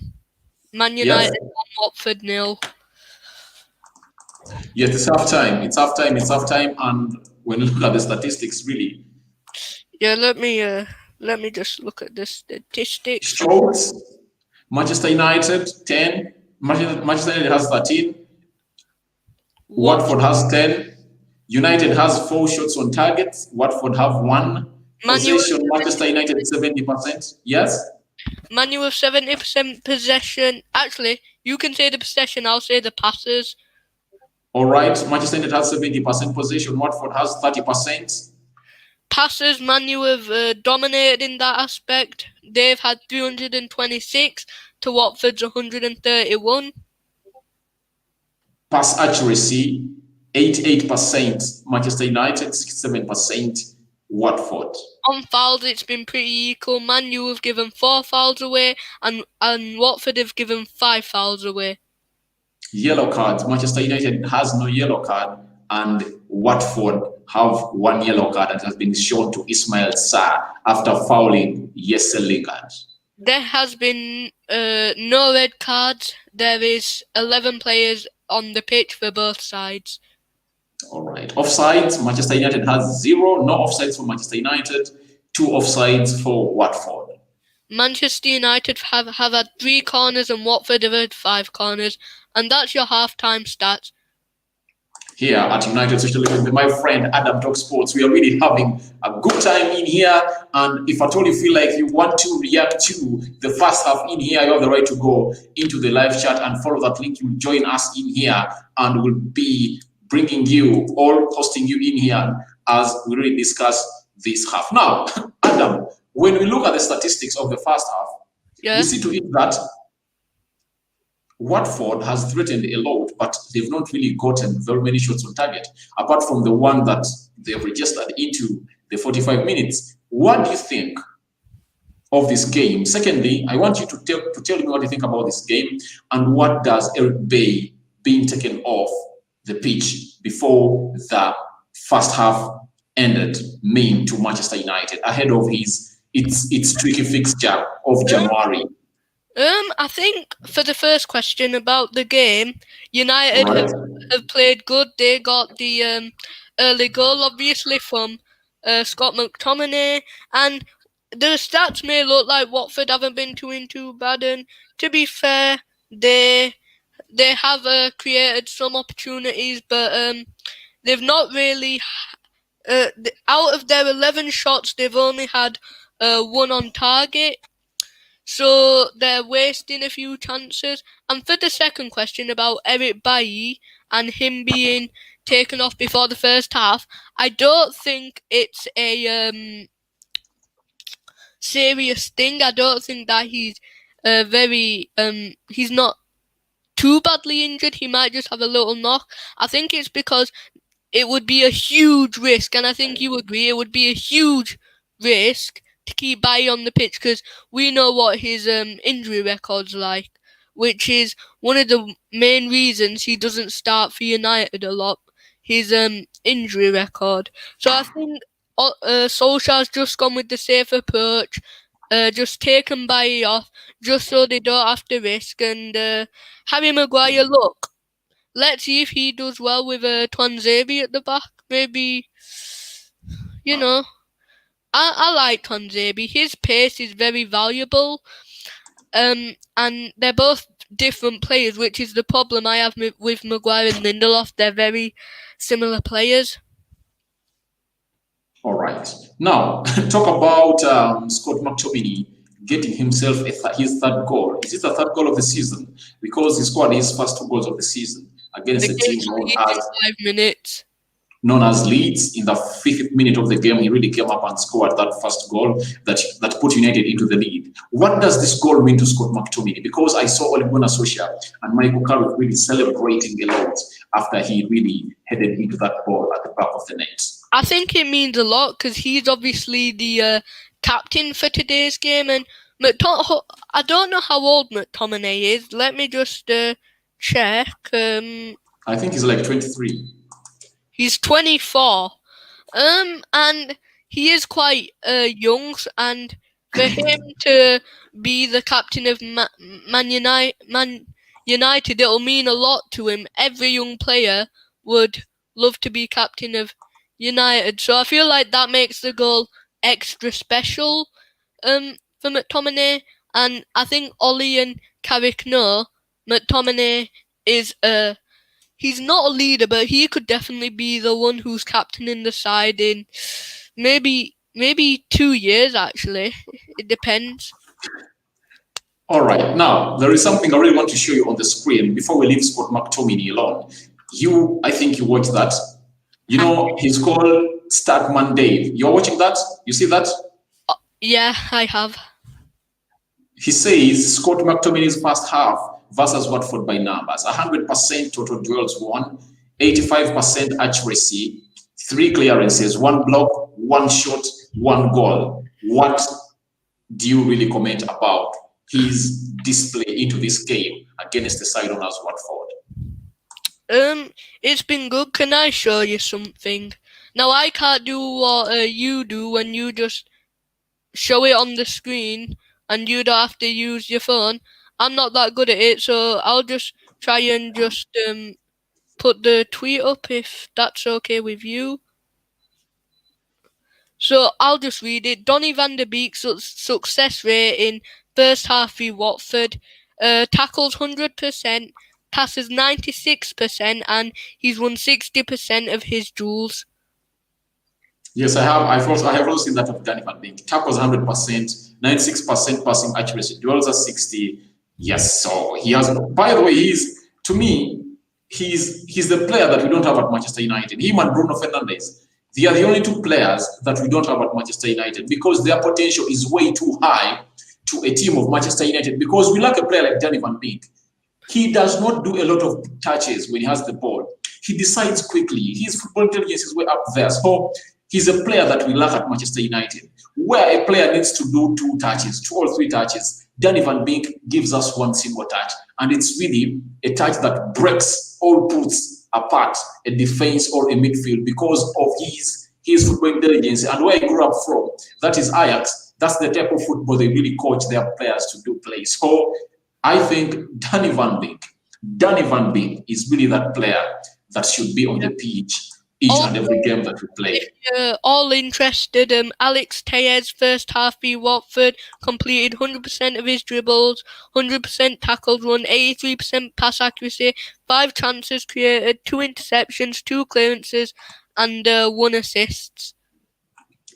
Man United 1, Watford 0. Yes, it's half time. It's half time. And when you look at the statistics, really. Yeah, let me just look at the statistics. Shows Manchester United 10. Manchester United has 13. Watford has 10. United has 4 shots on target. Watford have 1. Possession, Manchester United 70%. Yes? Man U have 70% possession. Actually, you can say the possession, I'll say the passes. All right. Manchester United has 70% possession. Watford has 30%. Passes, Man U have dominated in that aspect. They've had 326 to Watford's 131. Pass accuracy, 88%. Manchester United, 67%. Watford. On fouls, it's been pretty equal. Man U have given 4 fouls away, and Watford have given 5 fouls away. Yellow cards. Manchester United has no yellow card, and Watford have 1 yellow card that has been shown to Ismail Sarr after fouling Jesse Lingard. There has been no red cards. There is 11 players on the pitch for both sides. All right. Offsides, Manchester United has 0. No offsides for Manchester United. 2 offsides for Watford. Manchester United have had 3 corners and Watford have had 5 corners. And that's your half-time stats. Here at United Social Media, my friend Adam Talk Sports, we are really having a good time in here. And if at all you feel like you want to react to the first half in here, you have the right to go into the live chat and follow that link. You'll join us in here, and we'll be bringing you or hosting you in here as we really discuss this half. Now, Adam, when we look at the statistics of the first half, we see to it that Watford has threatened a lot, but they've not really gotten very many shots on target, apart from the one that they've registered into the 45 minutes. What do you think of this game? Secondly, I want you to tell me what you think about this game, and what does Eric Bay being taken off the pitch before the first half ended mean to Manchester United ahead of its tricky fixture of January? I think for the first question about the game, United have played good. They got the early goal, obviously, from Scott McTominay, and the stats may look like Watford haven't been too bad. And to be fair, they have created some opportunities, but they've not really. Out of their 11 shots, they've only had 1 on target. So they're wasting a few chances. And for the second question about Eric Bailly and him being taken off before the first half, I don't think it's a serious thing. I don't think that he's he's not too badly injured. He might just have a little knock. I think it's because it would be a huge risk, and I think you agree it would be a huge risk to keep Bailly on the pitch because we know what his injury record's like, which is one of the main reasons he doesn't start for United a lot. His injury record. So I think Solskjaer's just gone with the safe approach. Just taken Bailly off, just so they don't have to risk. And Harry Maguire, look, let's see if he does well with Tuanzebe at the back. Maybe, you know, I like Tuanzebe. His pace is very valuable. And they're both different players, which is the problem I have with Maguire and Lindelof. They're very similar players. All right. Now, talk about Scott McTominay getting himself his third goal. Is it the third goal of the season? Because he scored his first 2 goals of the season against a team known as Leeds. In the 5th minute of the game, he really came up and scored that first goal that put United into the lead. What does this goal mean to Scott McTominay? Because I saw Ole Gunnar Solskjaer and Michael Carrick really celebrating a lot after he really headed into that ball at the back of the net. I think it means a lot because he's obviously the captain for today's game, and I don't know how old McTominay is. Let me just check. I think he's like 23. He's 24. And he is quite young, and for him to be the captain of Man United, it'll mean a lot to him. Every young player would love to be captain of United, so I feel like that makes the goal extra special for McTominay. And I think Ollie and Carrick know McTominay is he's not a leader, but he could definitely be the one who's captaining the side in maybe 2 years, actually. It depends. All right. Now, there is something I really want to show you on the screen before we leave Scott McTominay alone. I think you watched that. You know, he's called Statman Dave. You're watching that? You see that? Yeah, I have. He says Scott McTominay's first half versus Watford by numbers: 100% total duels won, 85% accuracy, 3 clearances, 1 block, 1 shot, 1 goal. What do you really comment about his display into this game against the side known as Watford? It's been good. Can I show you something? Now, I can't do what you do when you just show it on the screen and you don't have to use your phone. I'm not that good at it, so I'll just try and just put the tweet up if that's okay with you. So I'll just read it. Donny van der Beek's success rate in first half v Watford, tackles 100%, passes 96%, and he's won 60% of his duels. Yes, I have. I have also seen that of Donny van Beek. Tackles 100%, 96% passing accuracy, duels are 60. Yes, so he has. By the way, he's the player that we don't have at Manchester United. Him and Bruno Fernandes. They are the only 2 players that we don't have at Manchester United because their potential is way too high to a team of Manchester United, because we lack a player like Donny van Beek. He does not do a lot of touches when he has the ball. He decides quickly. His football intelligence is way up there. So he's a player that we lack at Manchester United, where a player needs to do 2 touches, 2 or 3 touches. Donny van Beek gives us 1 single touch, and it's really a touch that breaks or puts apart a defense or a midfield because of his football intelligence. And where I grew up from, that is Ajax. That's the type of football they really coach their players to do play. So I think Donny van Beek is really that player that should be on the pitch each and every game that we play. If you're all interested, Alex Tellez first half v Watford completed 100% of his dribbles, 100% tackles won, 83% pass accuracy, 5 chances created, 2 interceptions, 2 clearances, and 1 assist.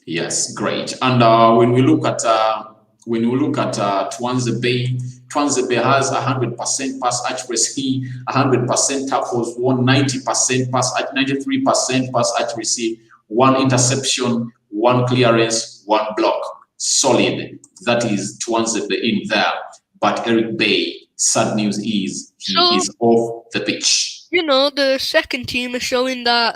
Yes, great. And when we look at Tuanzebe has 100% pass accuracy, 100% tackles won, 90% pass, 93% pass accuracy, 1 interception, 1 clearance, 1 block. solid. That is to answer the in there. But Eric Bay, sad news is he is off the pitch. You know, the second team is showing that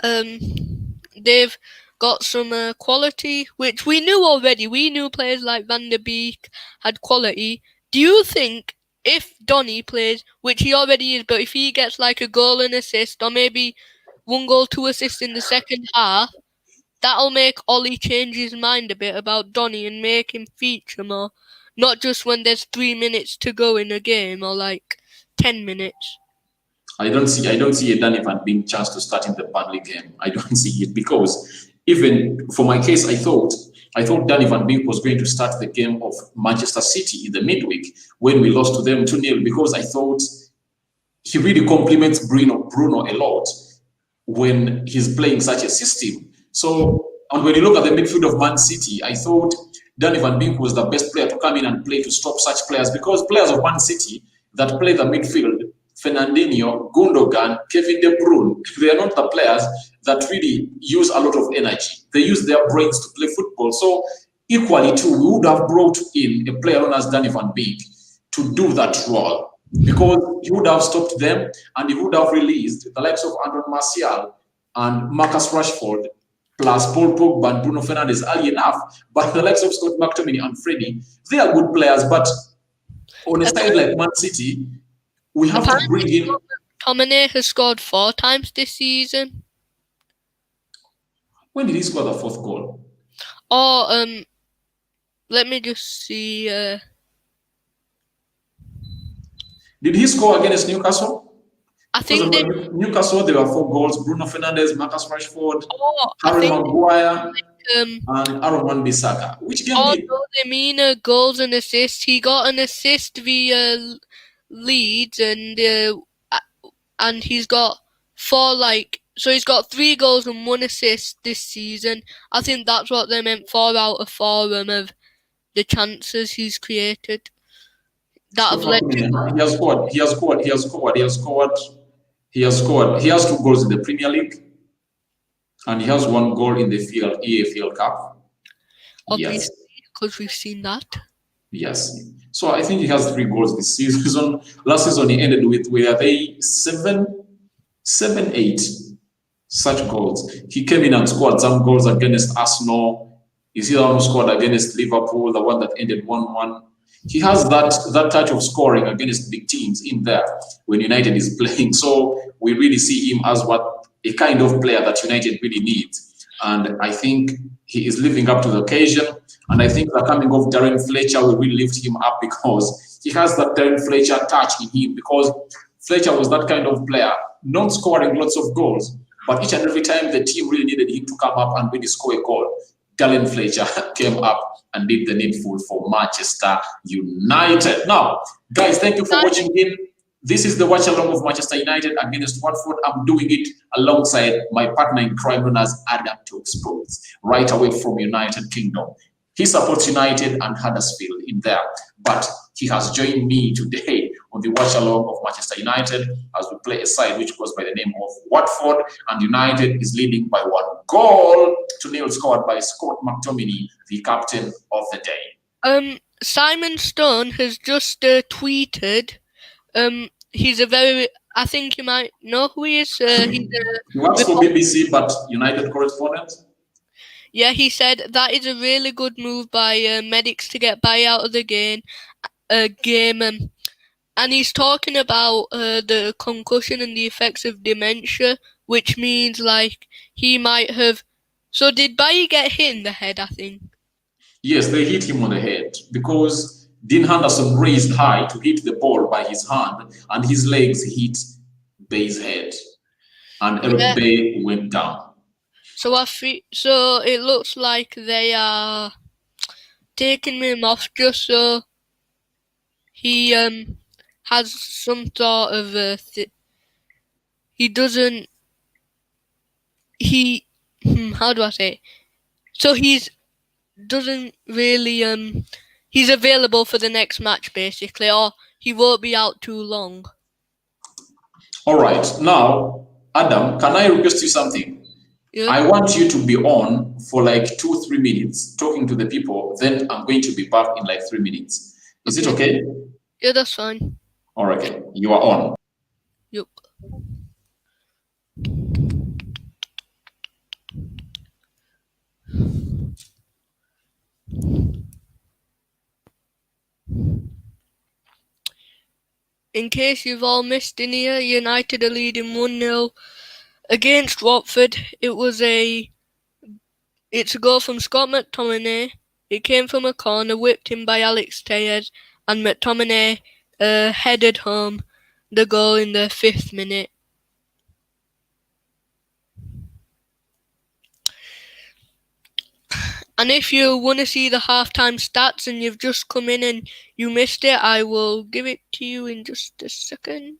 they've got some quality, which we knew already. We knew players like Van der Beek had quality. Do you think if Donny plays, which he already is, but if he gets like a goal and assist, or maybe 1 goal, 2 assists in the second half, that'll make Ollie change his mind a bit about Donny and make him feature more, not just when there's 3 minutes to go in a game or like 10 minutes. I don't see a Danny Van Beek chance to start in the Burnley game. I don't see it because even for my case, I thought Danny Van Beek was going to start the game of Manchester City in the midweek when we lost to them 2-0 because I thought he really complements Bruno a lot when he's playing such a system. So, and when you look at the midfield of Man City, I thought Danny Van Beek was the best player to come in and play to stop such players because players of Man City that play the midfield, Fernandinho, Gundogan, Kevin De Bruyne, they are not the players that really use a lot of energy. They use their brains to play football. So equally too, we would have brought in a player known as Danny Van Beek to do that role because he would have stopped them and he would have released the likes of Andron Martial and Marcus Rashford plus Paul Pogba and Bruno Fernandes early enough. But the likes of Scott McTominay and Freddie, they are good players. But on a side like Man City, we have to bring in. McTominay has scored 4 times this season. When did he score the 4th goal? Oh, let me just see. Did he score against Newcastle? I think Newcastle, there were 4 goals. Bruno Fernandes, Marcus Rashford, Harry Maguire, and Aaron Wan-Bissaka. Which game did? No, they mean goals and assists. He got an assist via Leeds, and he's got 4 so he's got 3 goals and 1 assist this season. I think that's what they meant 4 out of 4 of the chances he's created. That have led to. He has 2 goals in the Premier League, and he has 1 goal in the EFL Cup. Obviously, because we've seen that. Yes. So I think he has 3 goals this season. Last season he ended with, were they 7, 8 such goals. He came in and scored some goals against Arsenal. Is he the one who scored against Liverpool, the one that ended 1-1? He has that touch of scoring against big teams in there when United is playing. So we really see him as what a kind of player that United really needs. And I think he is living up to the occasion. And I think the coming of Darren Fletcher will really lift him up because he has that Darren Fletcher touch in him, because Fletcher was that kind of player, not scoring lots of goals, but each and every time the team really needed him to come up and really score a goal, Darren Fletcher came up and did the needful for Manchester United. Now, guys, thank you for watching in. This is the watch along of Manchester United against Watford. I'm doing it alongside my partner in crime known as Adam Talks Sports, right away from United Kingdom. He supports United and Huddersfield in there, but he has joined me today on the watch along of Manchester United as we play a side which goes by the name of Watford, and United is leading by 1 goal to nil, scored by Scott McTominay, the captain of the day. Simon Stone has just tweeted. He's a very, I think you might know who he is. He works for BBC, but United correspondent. Yeah, he said that is a really good move by Medics to get by out of the game. And he's talking about the concussion and the effects of dementia, which means like he might have. So did Bailly get hit in the head, I think? Yes, they hit him on the head because Dean Henderson raised high to hit the ball by his hand, and his legs hit Bay's head, and Eric Bay went down. So it looks like they are taking him off just so he has some sort of how do I say it? So he's available for the next match basically, or he won't be out too long. All right, now Adam, can I request you something? Yeah. I want you to be on for like 2-3 minutes talking to the people. Then I'm going to be back in like 3 minutes. Is it okay? Yeah, that's fine. All right, okay. You are on. Yup. In case you've all missed in here, United are leading 1-0 against Watford. It's a goal from Scott McTominay. It came from a corner, whipped in by Alex Tellez, and McTominay headed home the goal in the 5th minute. And if you want to see the halftime stats and you've just come in and you missed it, I will give it to you in just a second.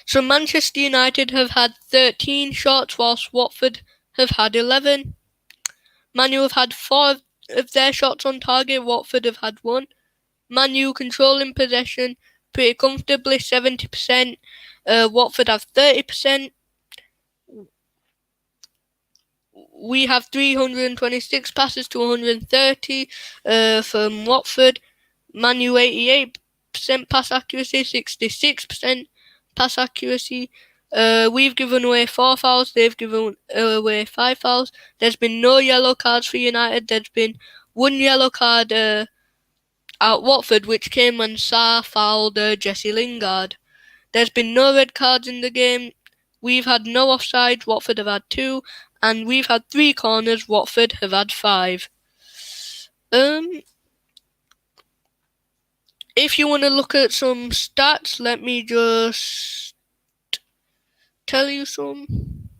So Manchester United have had 13 shots whilst Watford have had 11. Man U have had 4 of their shots on target, Watford have had 1. Man U controlling possession pretty comfortably, 70%. Watford have 30%. We have 326 passes to 130 from Watford. Man U 88% pass accuracy, 66% pass accuracy. We've given away 4 fouls, they've given away 5 fouls. There's been no yellow cards for United. There's been 1 yellow card at Watford, which came when Sarr fouled Jesse Lingard. There's been no red cards in the game. We've had no offsides, Watford have had 2, and we've had 3 corners, Watford have had 5. If you want to look at some stats, let me just tell you some.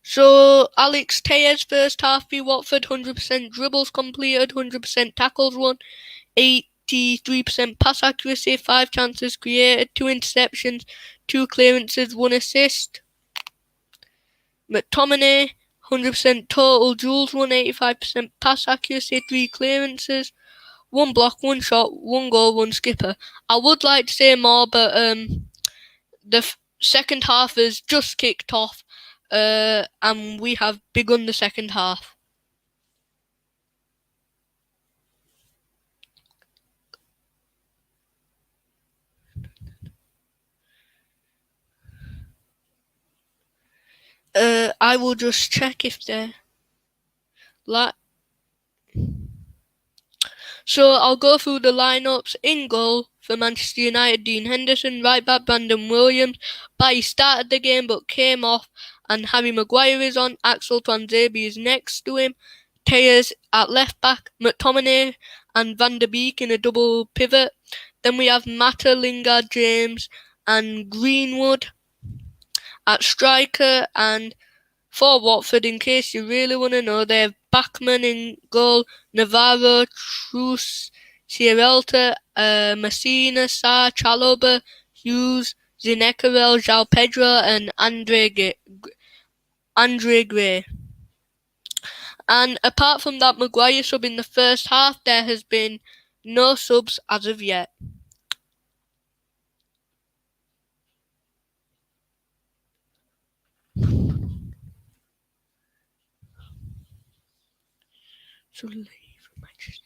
So, Alex Tellez first half for Watford, 100% dribbles completed, 100% tackles won, 83% pass accuracy, 5 chances created, 2 interceptions, 2 clearances, 1 assist. McTominay, 100% total duels won, 85% pass accuracy, 3 clearances, 1 block, 1 shot, 1 goal, 1 skipper. I would like to say more, but the second half has just kicked off, and we have begun the second half. I will just check if they're So I'll go through the lineups. In goal for Manchester United, Dean Henderson. Right back, Brandon Williams. Bailly started the game but came off, and Harry Maguire is on. Axel Tuanzebe is next to him. Tellez at left back. McTominay and Van der Beek in a double pivot. Then we have Mata, Lingard, James and Greenwood at striker. And for Watford, in case you really want to know, they have Bachmann in goal, Navarro, Truss, Sierralta, Messina, Sarr, Chalobah, Hughes, Zinekarel, João Pedro and Andre Gray. And apart from that Maguire sub in the first half, there has been no subs as of yet. So leave Manchester.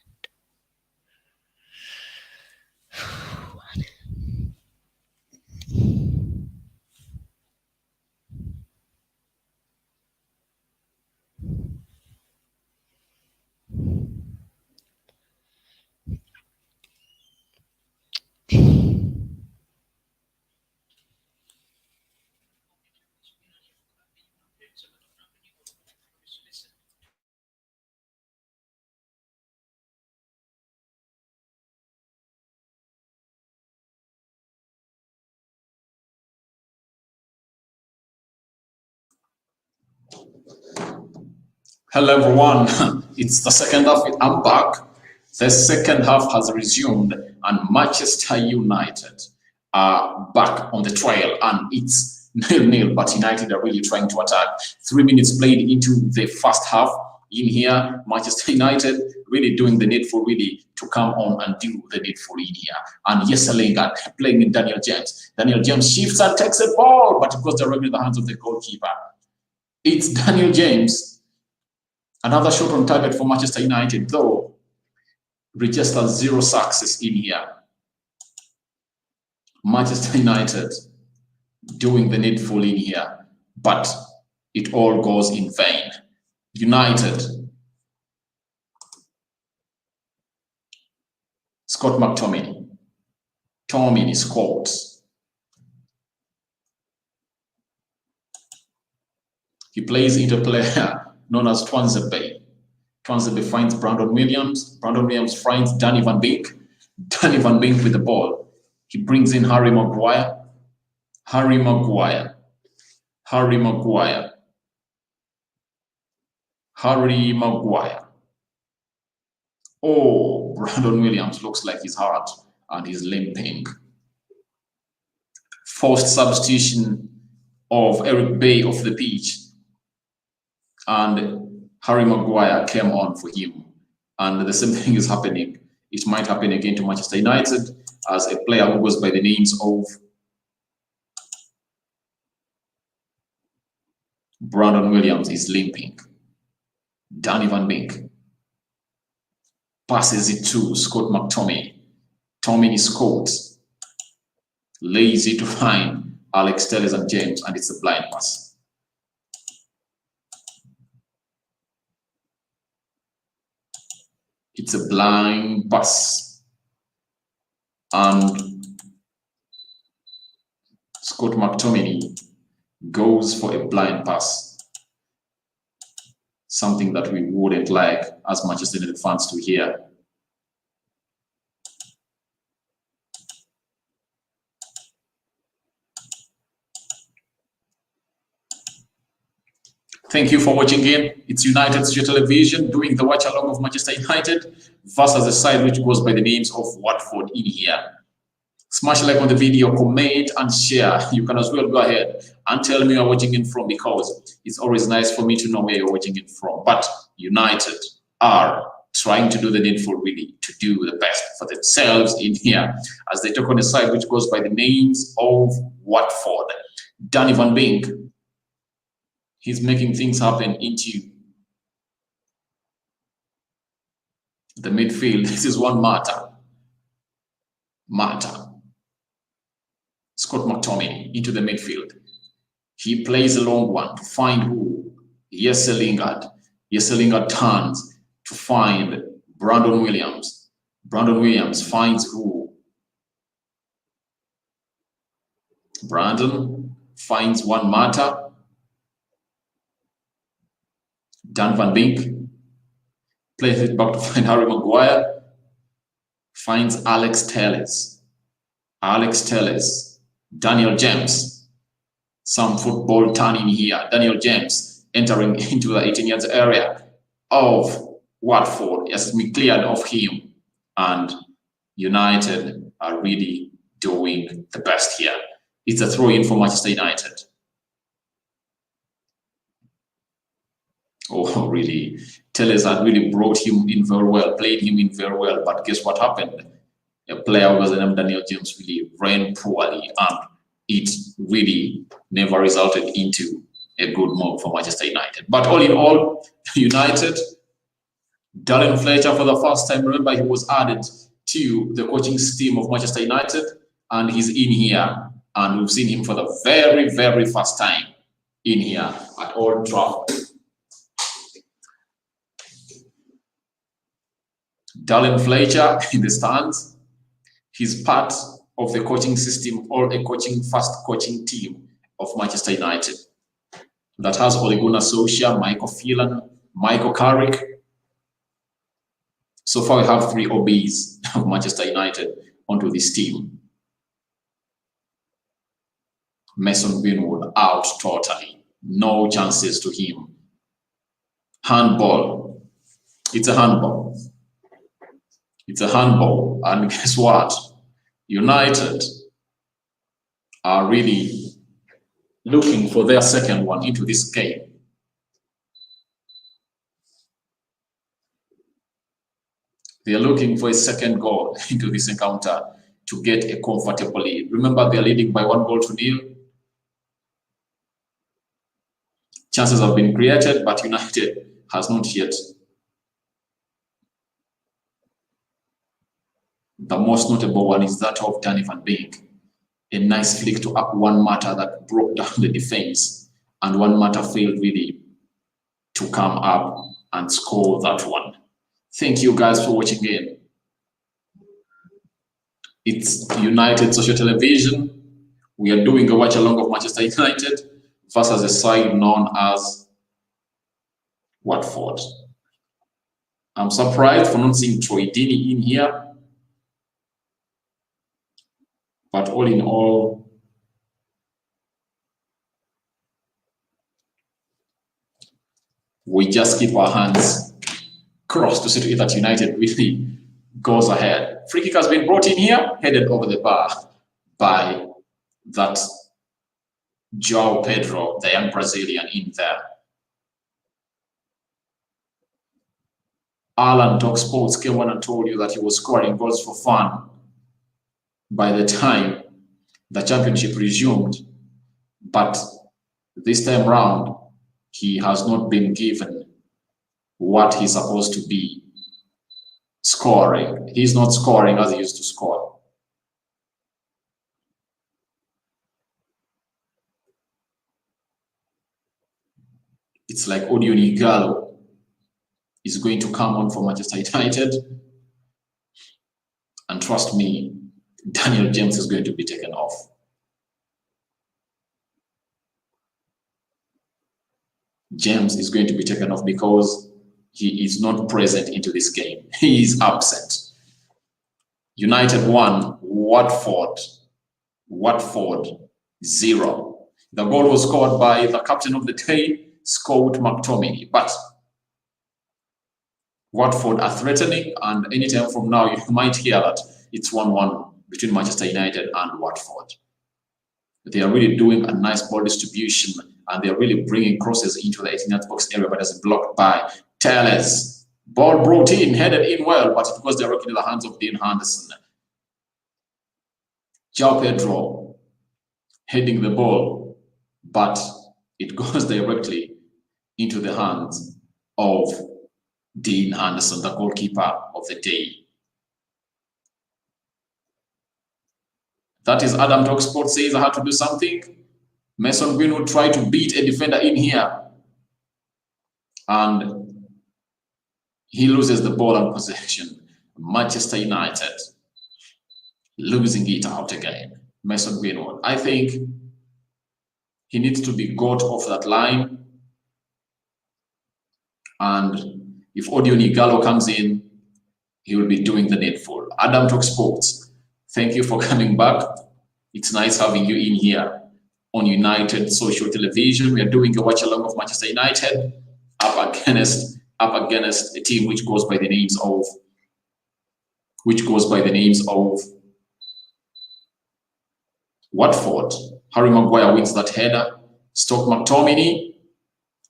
Hello everyone, it's the second half. I'm back. The second half has resumed and Manchester United are back on the trail and it's 0-0, but United are really trying to attack. 3 minutes played into the first half. In here, Manchester United really doing the needful, really to come on and do the needful in here. And Jesse Lingard playing in Daniel James. Daniel James shifts and takes a ball, but it goes directly in the hands of the goalkeeper. It's Daniel James. Another shot on target for Manchester United, though registers 0 success in here. Manchester United doing the needful in here, but it all goes in vain. United. Scott McTominay. Tommy scored. He plays into a player known as Twanzebe. Twanzebe finds Brandon Williams. Brandon Williams finds Danny Van Beek. Danny Van Beek with the ball. He brings in Harry Maguire. Harry Maguire. Harry Maguire. Harry Maguire. Oh, Brandon Williams looks like he's hurt and he's limping. Forced substitution of Eric Bay off the pitch. And Harry Maguire came on for him. And the same thing is happening. It might happen again to Manchester United as a player who goes by the names of Brandon Williams is limping. Danny Van Beek passes it to Scott McTominay. Tommy Scott lays it to find Alex Telles and James, and it's a blind pass. It's a blind pass. And Scott McTominay goes for a blind pass. Something that we wouldn't like as Manchester United fans to hear. Thank you for watching in. It's United Studio Television doing the watch along of Manchester United versus a side which goes by the names of Watford in here. Smash like on the video, comment and share. You can as well go ahead and tell me you're watching in from, because it's always nice for me to know where you're watching it from. But United are trying to do the needful, really, to do the best for themselves in here as they take on a side which goes by the names of Watford. Danny Van Beek, he's making things happen into the midfield. This is one Mata. Scott McTominay into the midfield. He plays a long one to find who? Jesse Lingard. Jesse Lingard turns to find Brandon Williams. Brandon Williams finds who? Brandon finds one Mata. Dan Van Beek plays it back to find Harry Maguire. Finds Alex Telles. Alex Telles. Daniel James. Some football turning here. Daniel James entering into the 18 yards area of Watford. Has been cleared of him. And United are really doing the best here. It's a throw in for Manchester United. Oh, really? Telles had really brought him in very well, played him in very well. But guess what happened? A player who was named Daniel James really ran poorly, and it really never resulted into a good move for Manchester United. But all in all, United, Darren Fletcher for the first time, remember he was added to the coaching team of Manchester United, and he's in here, and we've seen him for the very, very first time in here at Old Trafford. Darren Fletcher in the stands. He's part of the coaching system or a first coaching team of Manchester United that has Ole Gunnar Solskjaer, Michael Phelan, Michael Carrick. So far, we have 3 OBs of Manchester United onto this team. Mason Greenwood out totally. No chances to him. Handball. It's a handball. It's a handball. And guess what? United are really looking for their second one into this game. They are looking for a second goal into this encounter to get a comfortable lead. Remember, they are leading by 1-0. Chances have been created, but United has not yet. The most notable one is that of Danny van Beek. A nice flick to up one Mata that broke down the defense, and one Mata failed really to come up and score that one. Thank you guys for watching in. It's United Social Television. We are doing a watch along of Manchester United versus a side known as Watford. I'm surprised for not seeing Troy Deeney in here. But all in all, we just keep our hands crossed to see to it that United really goes ahead. Free kick has been brought in here, headed over the bar by that João Pedro, the young Brazilian, in there. Alan Talk Sports came on and told you that he was scoring goals for fun by the time the championship resumed, but this time round he has not been given what he's supposed to be scoring. He's not scoring as he used to score. It's like Odion Ighalo is going to come on for Manchester United, and trust me, Daniel James is going to be taken off. James is going to be taken off because he is not present into this game. He is absent. United 1, Watford 0. The goal was scored by the captain of the day, Scott McTominay. But Watford are threatening, and anytime from now you might hear that it's 1-1 between Manchester United and Watford. They are really doing a nice ball distribution, and they are really bringing crosses into the 18th box area, but it's blocked by Telles. Ball brought in, headed in well, but it goes directly in the hands of Dean Henderson. João Pedro heading the ball, but it goes directly into the hands of Dean Henderson, the goalkeeper of the day. That is Adam Talk Sports says I had to do something. Mason Greenwood tried to beat a defender in here, and he loses the ball and possession. Manchester United losing it out again. Mason Greenwood. I think he needs to be got off that line, and if Odion Ighalo comes in, he will be doing the needful. Adam Talk Sports, thank you for coming back. It's nice having you in here on United Social Television. We are doing a watch along of Manchester United up against a team which goes by the names of Watford. Harry Maguire wins that header. Scott McTominay.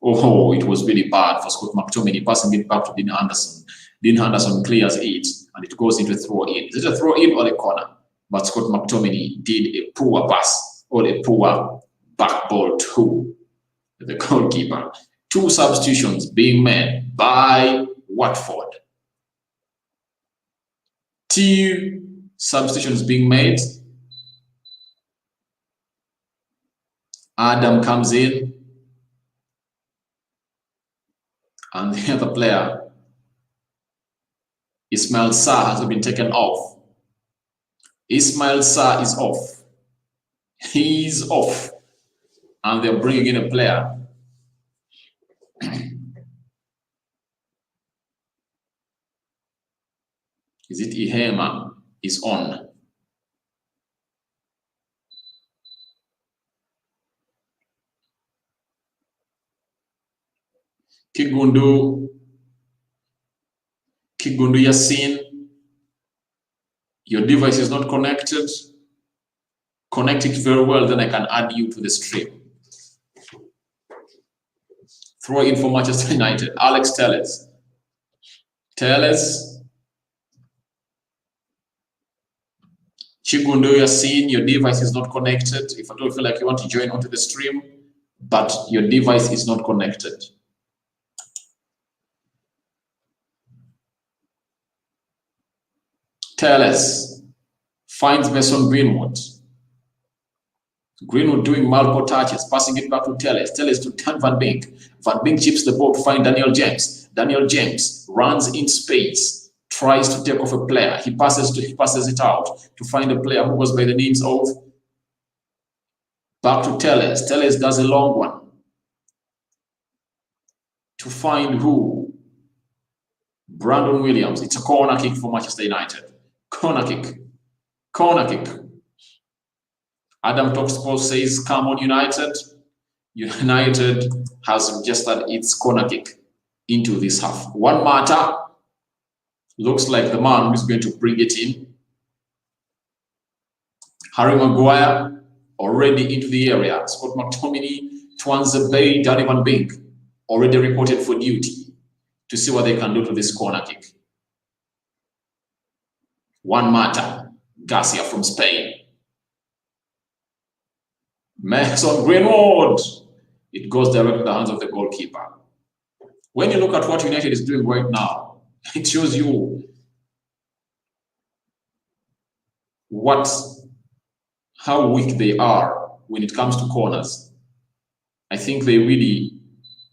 Oh, it was really bad for Scott McTominay, passing it back to Dean Henderson. Dean Henderson clears it, and it goes into a throw-in. Is it a throw-in or a corner? But Scott McTominay did a poor pass or a poor back ball to the goalkeeper. 2 substitutions being made by Watford. 2 substitutions being made. Adam comes in, and the other player, Ismail Sarr, has been taken off. Ismail Sarr is off. He's off. And they're bringing in a player. Is it Ihema? Is on. Kigundu Yasin, your device is not connected. Connect it very well, then I can add you to the stream. Throw in for Manchester United. Alex Telles. Telles Chigundo, you're seeing your device is not connected. If at all feel like you want to join onto the stream, but your device is not connected. Tellers finds Mason Greenwood. Greenwood doing multiple touches, passing it back to Tellers. Tellers to Dan Van Beek. Van Beek chips the ball to find Daniel James. Daniel James runs in space, tries to take off a player. He passes it out to find a player who goes by the names of back to Tellers. Tellers does a long one to find who? Brandon Williams. It's a corner kick for Manchester United. Corner kick. Corner kick. Adam Talksport says, come on, United. United has registered its corner kick into this half. One matter. Looks like the man who's going to bring it in. Harry Maguire already into the area. Scott McTominay, Twanza Bay, Danny Van Beek already reported for duty to see what they can do to this corner kick. One matter. Garcia from Spain. Mason Greenwood. It goes directly to the hands of the goalkeeper. When you look at what United is doing right now, it shows you how weak they are when it comes to corners. I think they really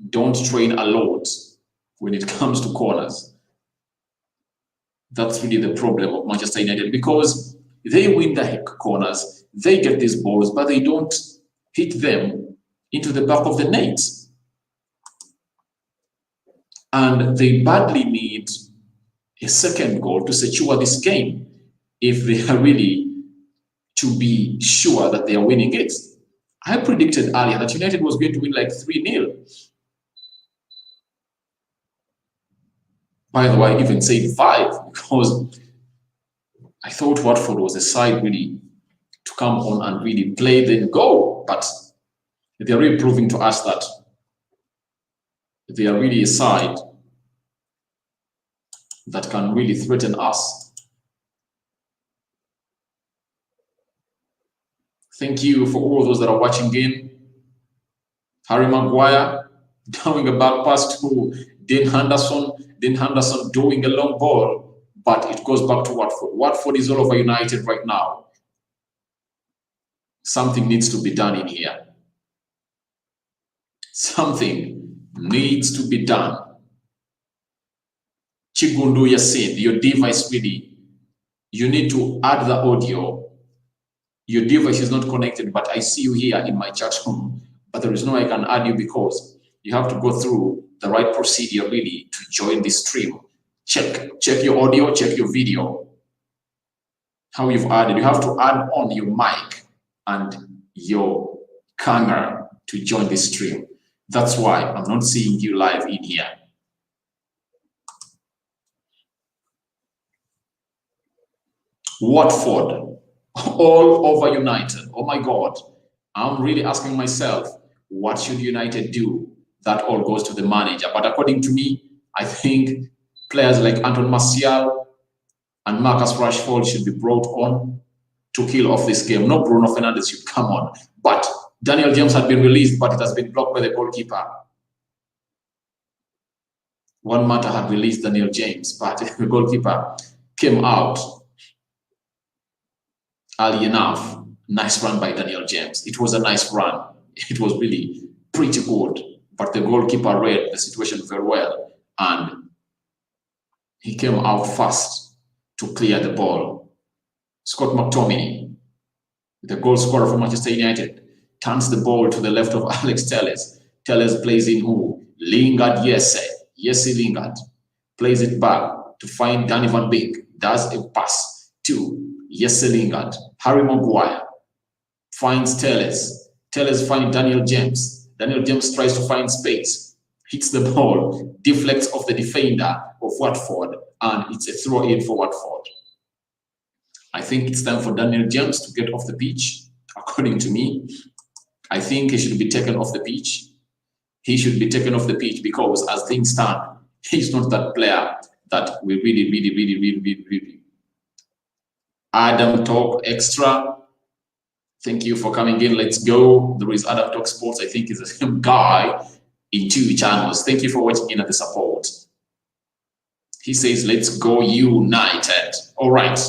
don't train a lot when it comes to corners. That's really the problem of Manchester United, because they win the corners, they get these balls, but they don't hit them into the back of the net. And they badly need a second goal to secure this game if they are really to be sure that they are winning it. I predicted earlier that United was going to win like 3-0. By the way, I even said 5 because I thought Watford was a side really to come on and really play, then go. But they're really proving to us that they are really a side that can really threaten us. Thank you for all those that are watching in. Harry Maguire doing a back pass to Dean Henderson. Dean Henderson doing a long ball, but it goes back to Watford. Watford is all over United right now. Something needs to be done in here. Something needs to be done. Chigundu Yasin, your device really, you need to add the audio. Your device is not connected, but I see you here in my chat room, but there is no way I can add you because you have to go through the right procedure really to join this stream. Check your audio, check your video. How you've added, you have to add on your mic and your camera to join this stream. That's why I'm not seeing you live in here. Watford, all over United. Oh my God. I'm really asking myself, what should United do? That all goes to the manager. But according to me, I think players like Anton Martial and Marcus Rashford should be brought on to kill off this game. No, Bruno Fernandes should come on. But Daniel James had been released, but it has been blocked by the goalkeeper. One matter had released Daniel James, but the goalkeeper came out early enough. Nice run by Daniel James. It was a nice run. It was really pretty good. But the goalkeeper read the situation very well. And he came out fast to clear the ball. Scott McTominay, the goal scorer for Manchester United, turns the ball to the left of Alex Telles. Telles plays in who? Lingard, Jesse Lingard. Plays it back to find Danny Van Beek. Does a pass to Jesse Lingard. Harry Maguire finds Telles. Telles finds Daniel James. Daniel James tries to find space. Hits the ball. Deflects off the defender of Watford. And it's a throw-in for Watford. I think it's time for Daniel James to get off the pitch. According to me, I think he should be taken off the pitch. He should be taken off the pitch because as things stand, he's not that player that we really Adam Talk Extra. Thank you for coming in. Let's go. There is Adam Talk Sports. I think is the same guy in 2 channels. Thank you for watching in and the support. He says, let's go United. All right.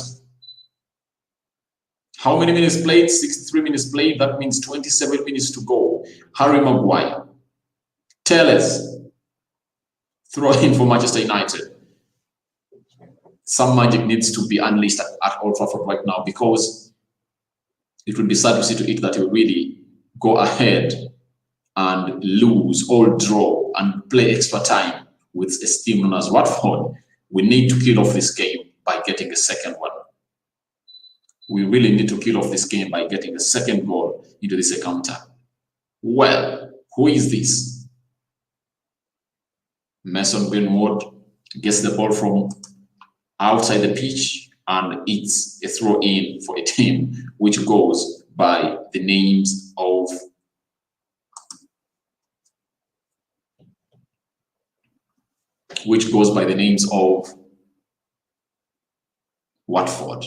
How many minutes played? 63 minutes played. That means 27 minutes to go. Harry Maguire. Tellers. Throw in for Manchester United. Some magic needs to be unleashed at Old Trafford right now, because it would be sad to see to it that you really go ahead and lose or draw and play extra time with a team known as Watford. We need to kill off this game by getting a second one. We really need to kill off this game by getting a second goal into this encounter. Well, who is this? Mason Greenwood gets the ball from outside the pitch, and it's a throw in for a team which goes by the names of Watford.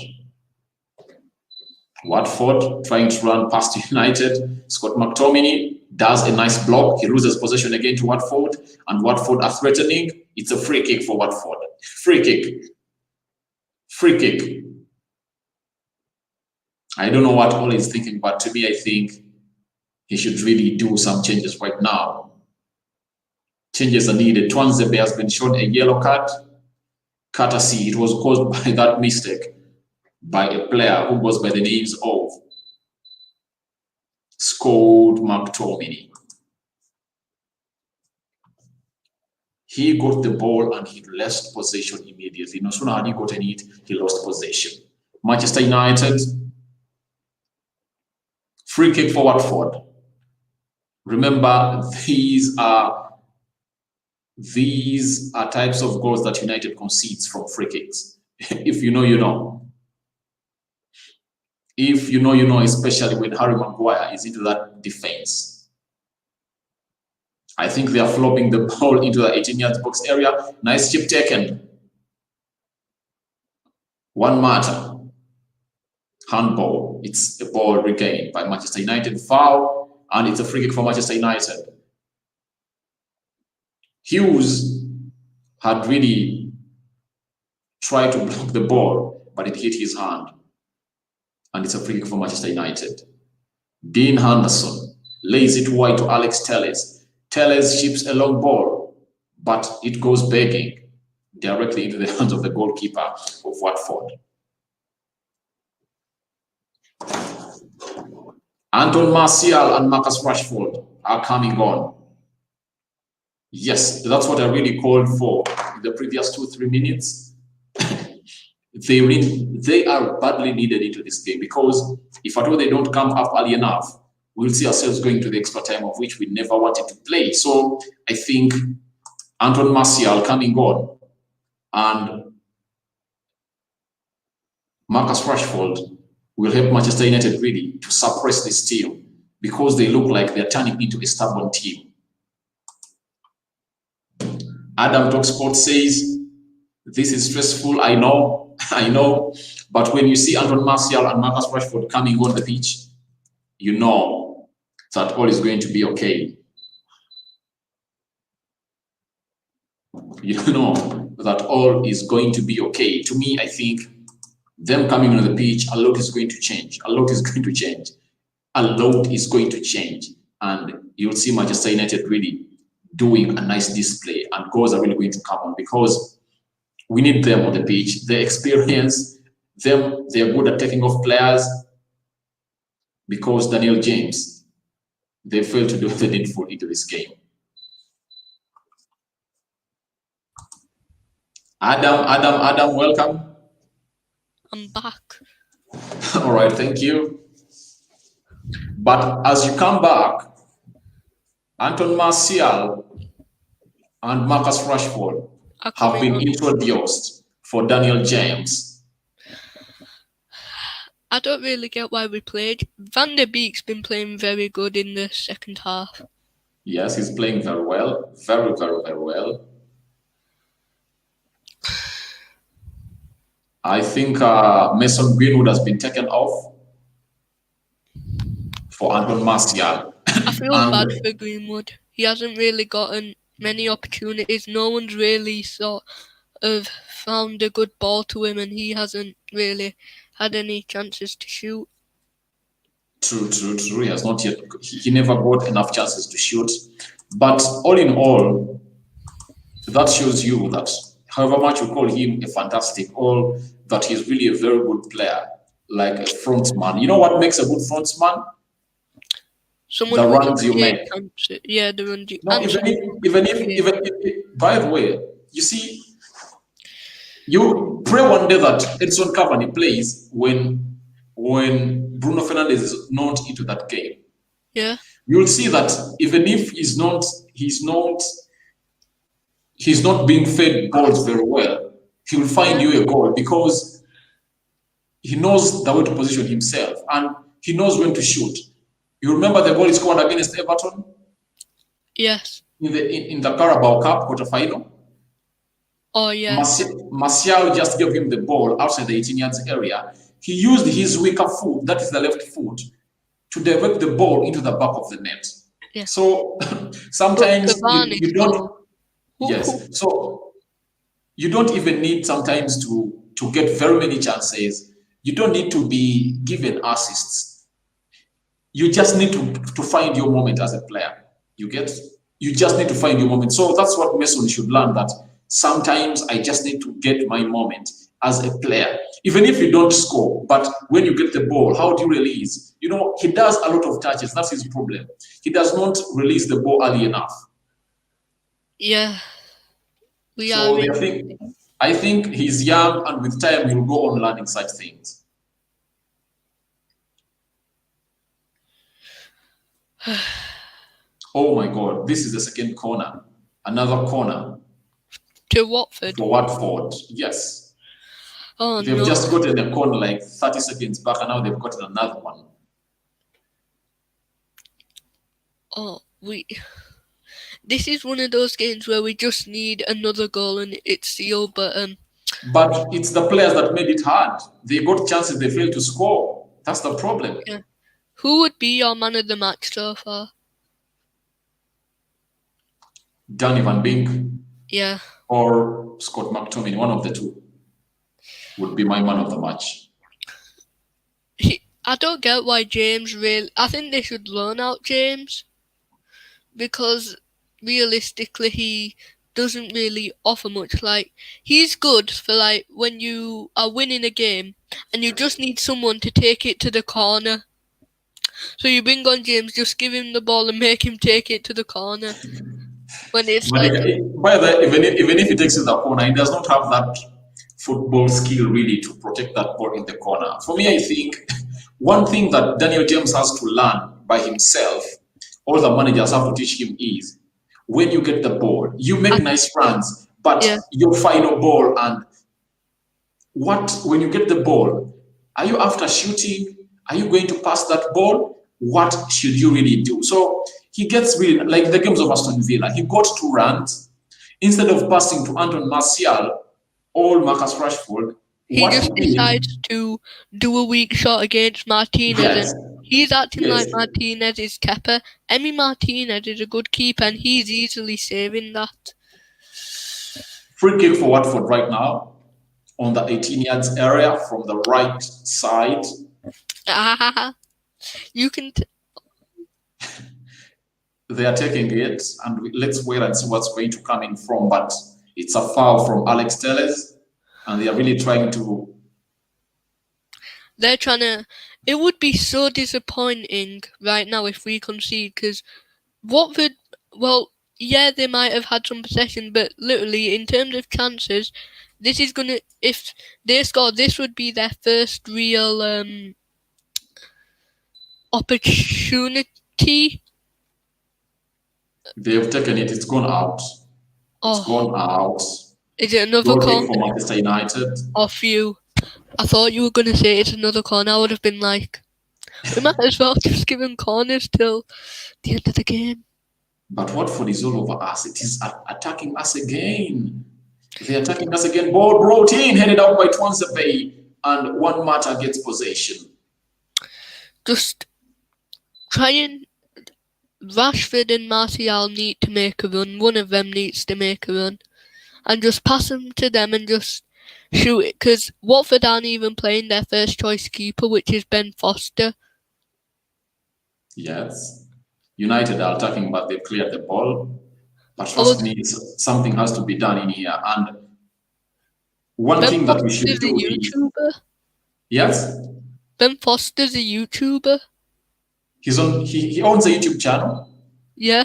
Watford trying to run past United. Scott McTominay does a nice block. He loses possession again to Watford, and Watford are threatening. It's a free kick for Watford. Free kick. Free kick. I don't know what Ole is thinking, but to me, I think he should really do some changes right now. Changes are needed. Twanzebe has been shown a yellow card. Courtesy, it was caused by that mistake by a player who goes by the names of Scott McTominay. He got the ball and he lost possession immediately. No sooner had he gotten it, he lost possession. Manchester United, free kick for Watford. Remember, these are types of goals that United concedes from free kicks. If you know, you know. If you know, you know, especially when Harry Maguire is into that defense. I think they are flopping the ball into the 18-yard box area. Nice chip taken. One matter. Handball. It's a ball regained by Manchester United. Foul, and it's a free kick for Manchester United. Hughes had really tried to block the ball, but it hit his hand. And it's a free kick for Manchester United. Dean Henderson lays it wide to Alex Telles. Telles ships a long ball, but it goes begging directly into the hands of the goalkeeper of Watford. Anton Martial and Marcus Rashford are coming on. Yes, that's what I really called for in the previous 2-3 minutes. They are badly needed into this game, because if at all they don't come up early enough, we'll see ourselves going to the extra time, of which we never wanted to play. So I think Anton Martial coming on and Marcus Rashford will help Manchester United really to suppress this team, because they look like they're turning into a stubborn team. Adam Talk Sports says, this is stressful, I know, but when you see Anton Martial and Marcus Rashford coming on the pitch, you know that all is going to be okay. You know that all is going to be okay. To me, I think them coming on the pitch, a lot is going to change. A lot is going to change. A lot is going to change. And you'll see Manchester United really doing a nice display, and goals are really going to come on, because we need them on the pitch. The experience, they're good at taking off players, because Daniel James, they failed to do the needful into this game. Adam, welcome. I'm back. All right, thank you. But as you come back, Anton Martial and Marcus Rashford have been introduced for Daniel James. I don't really get why we played. Van der Beek's been playing very good in the second half. Yes, he's playing very well. Very, very, very well. I think Mason Greenwood has been taken off for Anton Martial. I feel bad And for Greenwood. He hasn't really gotten many opportunities. No one's really sort of found a good ball to him, and he hasn't really had any chances to shoot. true. He has not yet, he never got enough chances to shoot. But all in all, that shows you that however much you call him a fantastic, all that he's really a very good player, like a frontman. You know what makes a good frontman? Someone The who can runs you take make. chances. Yeah, the run. No, And someone who can create. even if, by the way, you see, you pray one day that Edson Cavani plays when Bruno Fernandes is not into that game. Yeah. You'll see that even if he's not being fed balls very well, he will find you a goal because he knows the way to position himself and he knows when to shoot. You remember the goal he scored against Everton? Yes. In the Carabao Cup quarterfinal? Oh, yeah. Martial just gave him the ball outside the 18 yards area. He used his weaker foot, that is the left foot, to divert the ball into the back of the net. Yeah. So sometimes you don't. Goal. Yes. So you don't even need sometimes to get very many chances. You don't need to be given assists. You just need to find your moment as a player. You just need to find your moment. So that's what Mason should learn, that sometimes I just need to get my moment as a player. Even if you don't score, but when you get the ball, how do you release? You know, he does a lot of touches. That's his problem. He does not release the ball early enough. Yeah. I think he's young, and with time he'll go on learning such things. Oh my God, this is the second corner. Another corner. To Watford. For Watford, yes. Oh, they've just gotten a corner like 30 seconds back, and now they've gotten another one. Oh, this is one of those games where we just need another goal and it's sealed, but it's the players that made it hard. They got chances, they failed to score. That's the problem. Yeah. Who would be your man of the match so far? Danny Van Beek. Yeah. Or Scott McTominay, one of the two would be my man of the match. I don't get why James I think they should loan out James, because realistically he doesn't really offer much. Like, he's good for like when you are winning a game and you just need someone to take it to the corner. So you bring on James, just give him the ball and make him take it to the corner. When it's but even if he takes it to the corner, he does not have that football skill really to protect that ball in the corner. For me, I think one thing that Daniel James has to learn by himself, all the managers have to teach him, is when you get the ball, you make nice runs, but your final ball, and when you get the ball, are you after shooting? Are you going to pass that ball? What should you really do? So he gets really, like the games of Aston Villa, he got 2 runs. Instead of passing to Anton Martial or Marcus Rashford, he just decides to do a weak shot against Martinez, and he's acting like Martinez is keeper. Emi Martinez is a good keeper, and he's easily saving that. Free kick for Watford right now on the 18 yards area from the right side. You can. They are taking it, and let's wait and see what's going to come in from. But it's a foul from Alex Telles, and they are really trying to. They're trying to. It would be so disappointing right now if we concede, because Watford. Well, yeah, they might have had some possession, but literally in terms of chances, this is gonna. If they score, this would be their first real opportunity. They have taken it. It's gone out. It's gone out. Is it another corner for Manchester United? Off you. I thought you were going to say it's another corner. I would have been like, we might as well just give him corners till the end of the game. But Watford is all over us. It is attacking us again. They're attacking us again. Ball brought in, headed out by Twansabay, and One Mata gets possession. Just trying. Rashford and Martial need to make a run. One of them needs to make a run. And just pass them to them and just shoot it. Because Watford aren't even playing their first choice keeper, which is Ben Foster. Yes. United are attacking, but they've cleared the ball. But trust me, something has to be done in here. And one thing that we should do is... Yes? Ben Foster's a YouTuber. He owns a YouTube channel? Yeah.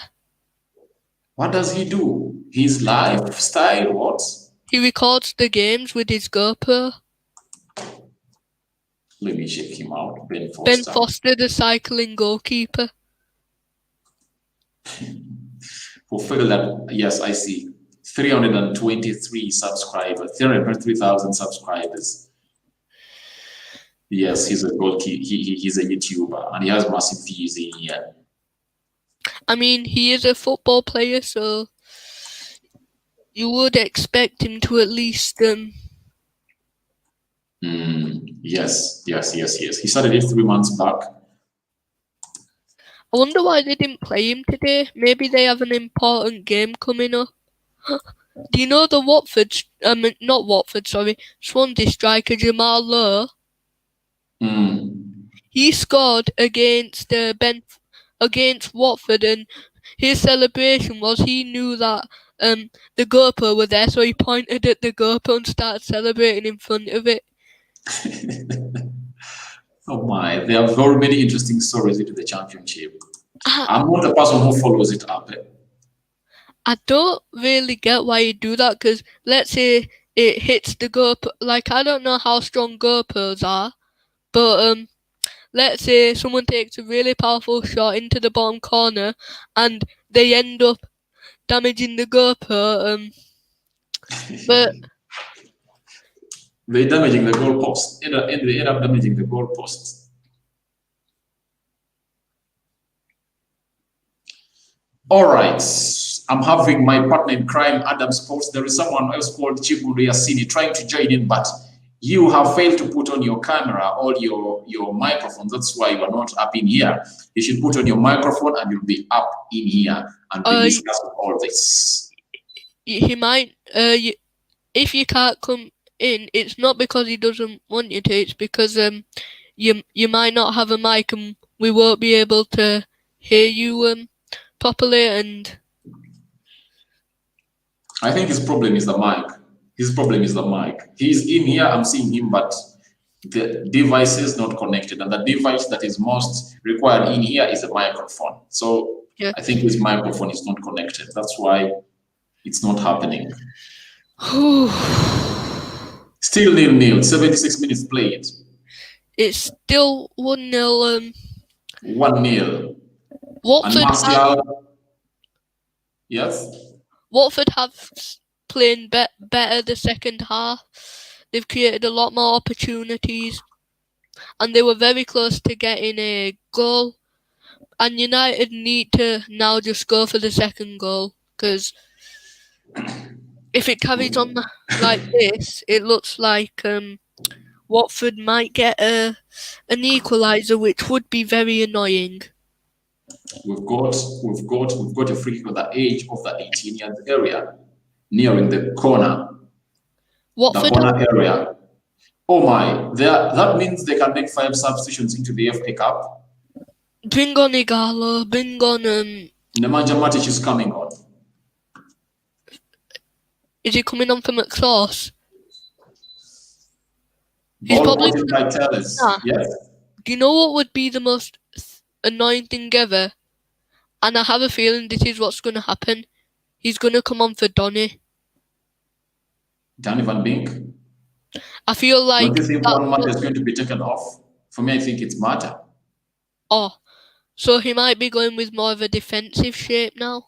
What does he do? His lifestyle, what? He records the games with his GoPro. Let me check him out. Ben Foster. Ben Foster, the cycling goalkeeper. Fulfill that. Yes, I see. 323 subscribers. 323,000 subscribers. Yes, he's a goalkeeper. He's a YouTuber, and he has massive views in here. I mean, he is a football player, so you would expect him to at least Yes. He started it 3 months back. I wonder why they didn't play him today. Maybe they have an important game coming up. Do you know the Swansea striker Jamal Lowe? He scored against Watford, and his celebration was he knew that the GoPro were there, so he pointed at the GoPro and started celebrating in front of it. Oh my, there are very many interesting stories into the championship. I'm not the person who follows it up. I don't really get why you do that, because let's say it hits the GoPro. Like, I don't know how strong GoPros are, but let's say someone takes a really powerful shot into the bottom corner and they end up damaging the GoPro. But they're damaging the goalpost. They end up damaging the goalposts. All right, I'm having my partner in crime, Adam Sports. There is someone else called Chiguru Yasini trying to join in, but you have failed to put on your camera or your microphone. That's why you are not up in here. You should put on your microphone and you'll be up in here and be discussing all this. He might, if you can't come in, it's not because he doesn't want you to, it's because you might not have a mic and we won't be able to hear you properly. And I think his problem is the mic. His problem is the mic. He's in here, I'm seeing him, but the device is not connected. And the device that is most required in here is a microphone. So yeah. I think his microphone is not connected. That's why it's not happening. Still 0-0, 76 minutes played. It's still 1-0. 1-0. Watford yes? Watford have playing better the second half. They've created a lot more opportunities, and they were very close to getting a goal. And United need to now just go for the second goal, because if it carries on like this, it looks like Watford might get an equaliser, which would be very annoying. We've got a free kick at the edge of the 18-yard area, nearing the corner. Watford the corner area. Oh my! That means they can make 5 substitutions into the FA Cup. Bring on Igalo. Bring on Nemanja Matic is coming on. Is he coming on for McSauce? He's probably by Tellers. Yes. Do you know what would be the most annoying thing ever? And I have a feeling this is what's going to happen. He's going to come on for Donny. Danny Van Beek? I feel like... Don't you think one Mata is going to be taken off? For me, I think it's Mata. Oh, so he might be going with more of a defensive shape now?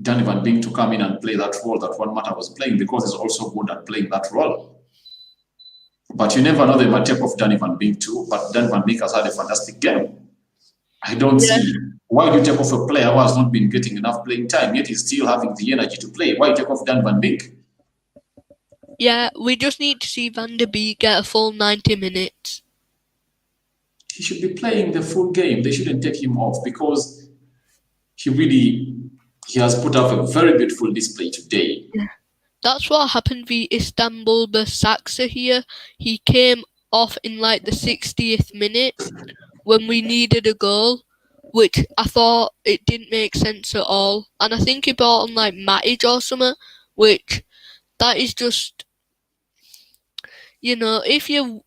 Danny Van Beek to come in and play that role that one Mata was playing, because he's also good at playing that role. But you never know, they might take off Danny Van Beek too, but Danny Van Beek has had a fantastic game. I don't see why do you take off a player who has not been getting enough playing time, yet he's still having the energy to play. Why take off Dan Van Beek? Yeah, we just need to see Van der Beek get a full 90 minutes. He should be playing the full game. They shouldn't take him off because he has put up a very beautiful display today. Yeah. That's what happened with Istanbul Basaksehir here. He came off in like the 60th minute when we needed a goal, which I thought it didn't make sense at all. And I think he brought on like Matic or something, which that is just, if you're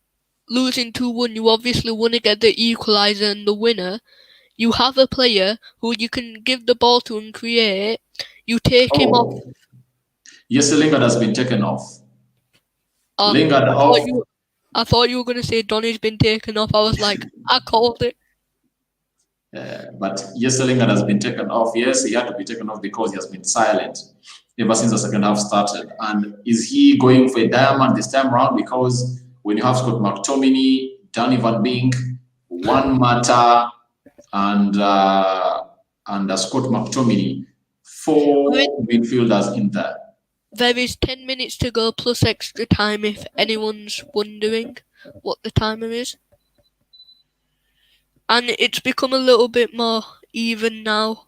losing 2-1, you obviously want to get the equaliser and the winner. You have a player who you can give the ball to and create. You take him off. Yes, Lingard has been taken off. Lingard off. I thought you were going to say Donny's been taken off. I was like, I called it. But yes, Lingard has been taken off. Yes, he had to be taken off because he has been silent ever since the second half started. And is he going for a diamond this time around? Because when you have Scott McTominay, Danny Van Beek, Juan Mata, and Scott McTominay, 4 midfielders in there. There is 10 minutes to go plus extra time if anyone's wondering what the timer is. And it's become a little bit more even now.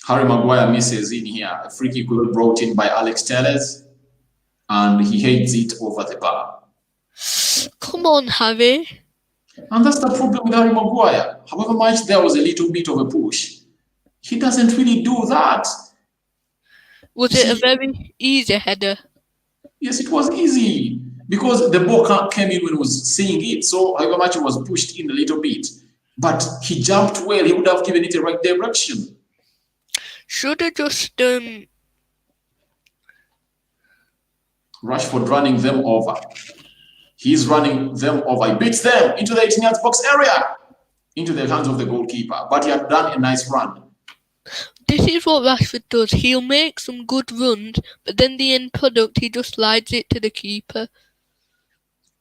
Harry Maguire misses in here. A free kick will be brought in by Alex Telles, and he heads it over the bar. Come on, Harry. And that's the problem with Harry Maguire. However much there was a little bit of a push, he doesn't really do that. Was it a very easy header? Yes, it was easy because the ball came in when he was seeing it. So however much it was pushed in a little bit, but he jumped well. He would have given it the right direction. Should have just Rashford running them over. He's running them over. He beats them into the 18-yard box area, into the hands of the goalkeeper. But he had done a nice run. This is what Rashford does. He'll make some good runs, but then the end product, he just slides it to the keeper.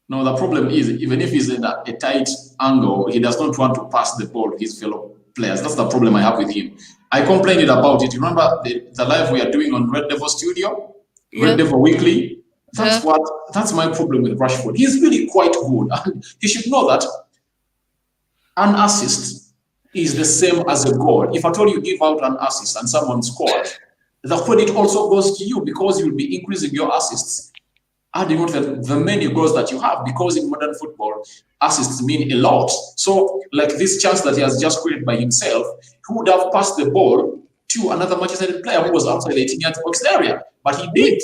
No, the problem is, even if he's in a tight angle, he does not want to pass the ball to his fellow players. That's the problem I have with him. I complained about it. Remember the live we are doing on Red Devil Studio? Yeah. Red Devil Weekly? That's my problem with Rashford. He's really quite good. And he should know that an assist is the same as a goal. If at all you give out an assist and someone scored, the credit also goes to you because you'll be increasing your assists, adding on the many goals that you have, because in modern football, assists mean a lot. So, like this chance that he has just created by himself, he would have passed the ball to another Manchester United player who was outside the 18-yard box area, but he did.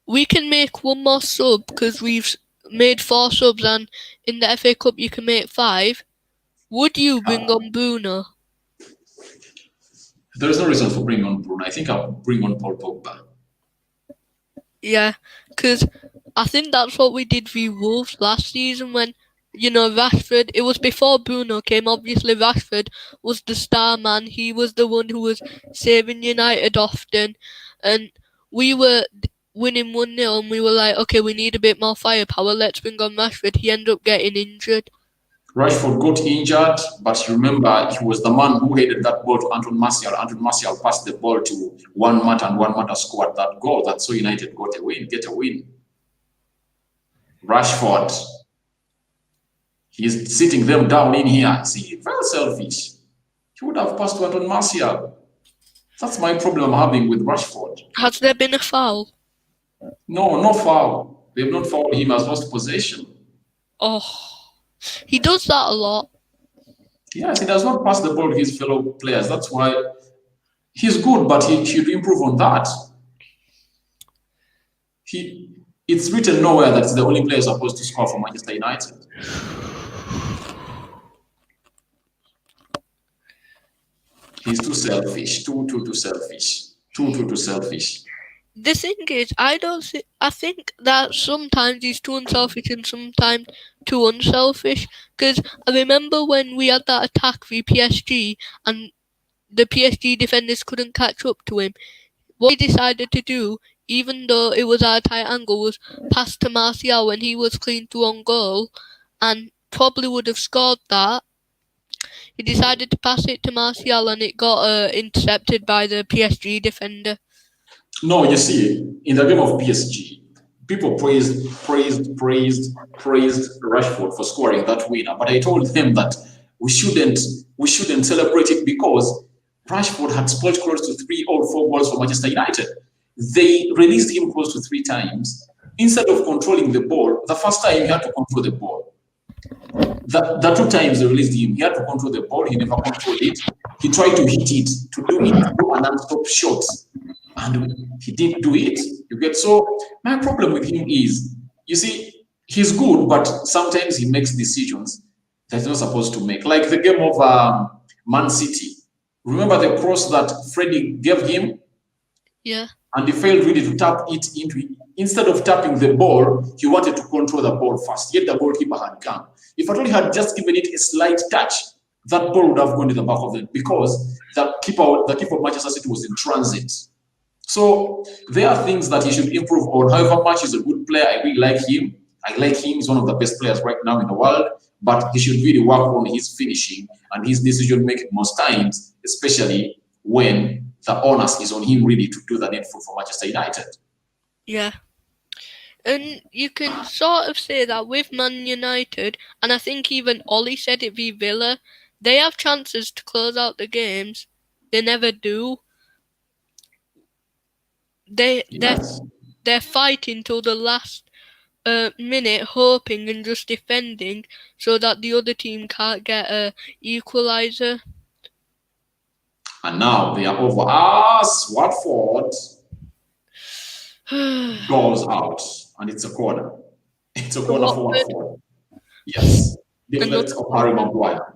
We can make one more sub because we've made 4 subs, and in the FA Cup you can make 5. Would you bring on Bruno? There is no reason for bringing on Bruno. I think I'll bring on Paul Pogba. Yeah, because I think that's what we did with Wolves last season when, Rashford, it was before Bruno came. Obviously, Rashford was the star man. He was the one who was saving United often. And we were winning 1-0 and we were like, okay, we need a bit more firepower. Let's bring on Rashford. He ended up getting injured. Rashford got injured, but remember, he was the man who headed that ball to Anton Martial. Anton Martial passed the ball to Juan Mata, and Juan Mata scored that goal. That's so United get a win. Rashford, he's sitting them down in here. See, very selfish. He would have passed to Anton Martial. That's my problem I'm having with Rashford. Has there been a foul? No foul. They have not fouled him, as lost possession. Oh. He does that a lot. Yes, he does not pass the ball to his fellow players. That's why he's good, but he should improve on that. It's written nowhere that the only player supposed to score for Manchester United. He's too selfish. Too selfish. Too selfish. The thing is, I think that sometimes he's too unselfish and sometimes too unselfish. Because I remember when we had that attack with PSG and the PSG defenders couldn't catch up to him. What he decided to do, even though it was at a tight angle, was pass to Martial when he was clean to on goal and probably would have scored that. He decided to pass it to Martial and it got intercepted by the PSG defender. No, you see, in the game of PSG, people praised Rashford for scoring that winner. But I told them that we shouldn't we shouldn't celebrate it because Rashford had scored close to 3 or 4 goals for Manchester United. They released him close to 3 times. Instead of controlling the ball, the first time he had to control the ball. The 2 times they released him, he had to control the ball. He never controlled it. He tried to hit it, to do a non-stop shot, and he didn't do it. You get so. My problem with him is, you see, he's good, but sometimes he makes decisions that he's not supposed to make. Like the game of Man City. Remember the cross that Freddie gave him? Yeah. And he failed really to tap it into it. Instead of tapping the ball, he wanted to control the ball first. Yet the goalkeeper had come. If at all he had just given it a slight touch, that ball would have gone to the back of it because the keeper of Manchester City was in transit. So there are things that he should improve on. However much he's a good player, I really like him. I like him. He's one of the best players right now in the world. But he should really work on his finishing and his decision making most times, especially when the onus is on him really to do the needful for Manchester United. Yeah. And you can sort of say that with Man United, and I think even Ollie said it v Villa, they have chances to close out the games. They never do. They're fighting till the last minute, hoping and just defending so that the other team can't get a equaliser. And now they are over us. Watford goes out, and it's a corner. It's a corner for Watford. Yes, deflect of Harry Maguire.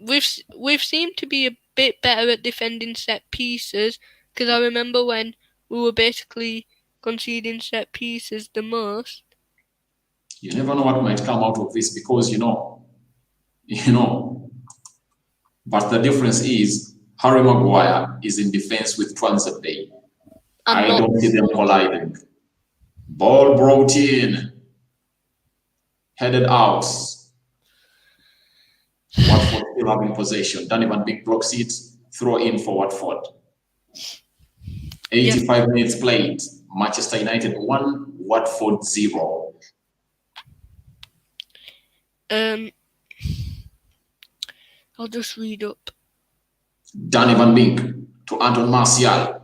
We've seemed to be a bit better at defending set pieces, because I remember when we were basically conceding set pieces the most. You never know what might come out of this because you know. But the difference is Harry Maguire is in defense with Twanzebe. I don't see them colliding. Ball brought in, headed out. Watford still having possession. Danny Van Beek blocks it, throw in for Watford. 85 minutes played. Manchester United 1, Watford 0. I'll just read up. Danny Van Beek to Anton Martial.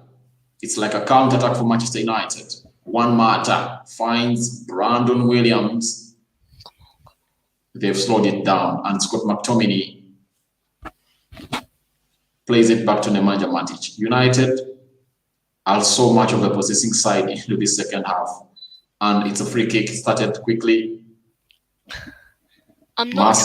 It's like a counter-attack for Manchester United. Juan Mata finds Brandon Williams. They've slowed it down. And Scott McTominay plays it back to Nemanja Matic. United are so much of a possessing side into the second half. And it's a free kick. It started quickly. I'm not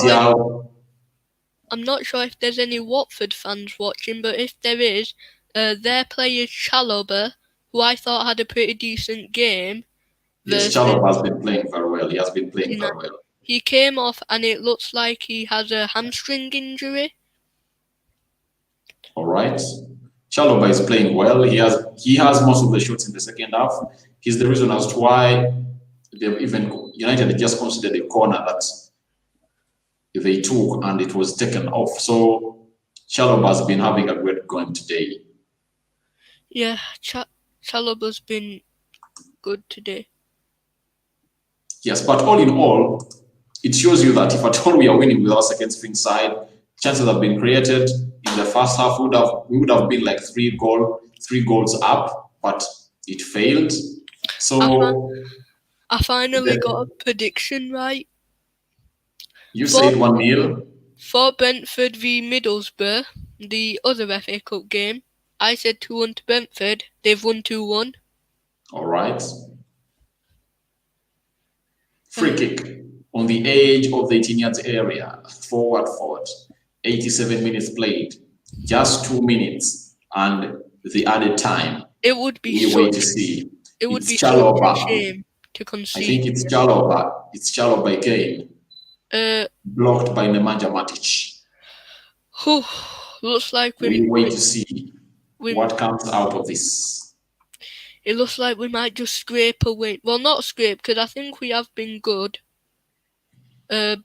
sure if there's any Watford fans watching, but if there is, their player Chalobah, who I thought had a pretty decent game. Yes, Chalobah has been playing very well. He has been playing very well. He came off and it looks like he has a hamstring injury. All right. Chalobah is playing well. He has most of the shots in the second half. He's the reason as to why United just considered a corner that they took and it was taken off. So Chalobah has been having a great game today. Yeah, Chalobah's been good today. Yes, but all in all, it shows you that if at all we are winning with our second string side, chances have been created. In the first half, we would have been like 3 goals up, but it failed. So I finally got a prediction right. You said 1-0? For Brentford v Middlesbrough, the other FA Cup game, I said 2-1 to Brentford. They've won 2-1. All right. Free kick on the edge of the 18-yard area for Watford. 87 minutes played. Just 2 minutes and the added time. It would be such a shame to concede. I think it's Chalobah. It's Chalobah again. Blocked by Nemanja Matic. Looks like we wait to see what comes out of this. It looks like we might just scrape a win. Well, not scrape, because I think we have been good. But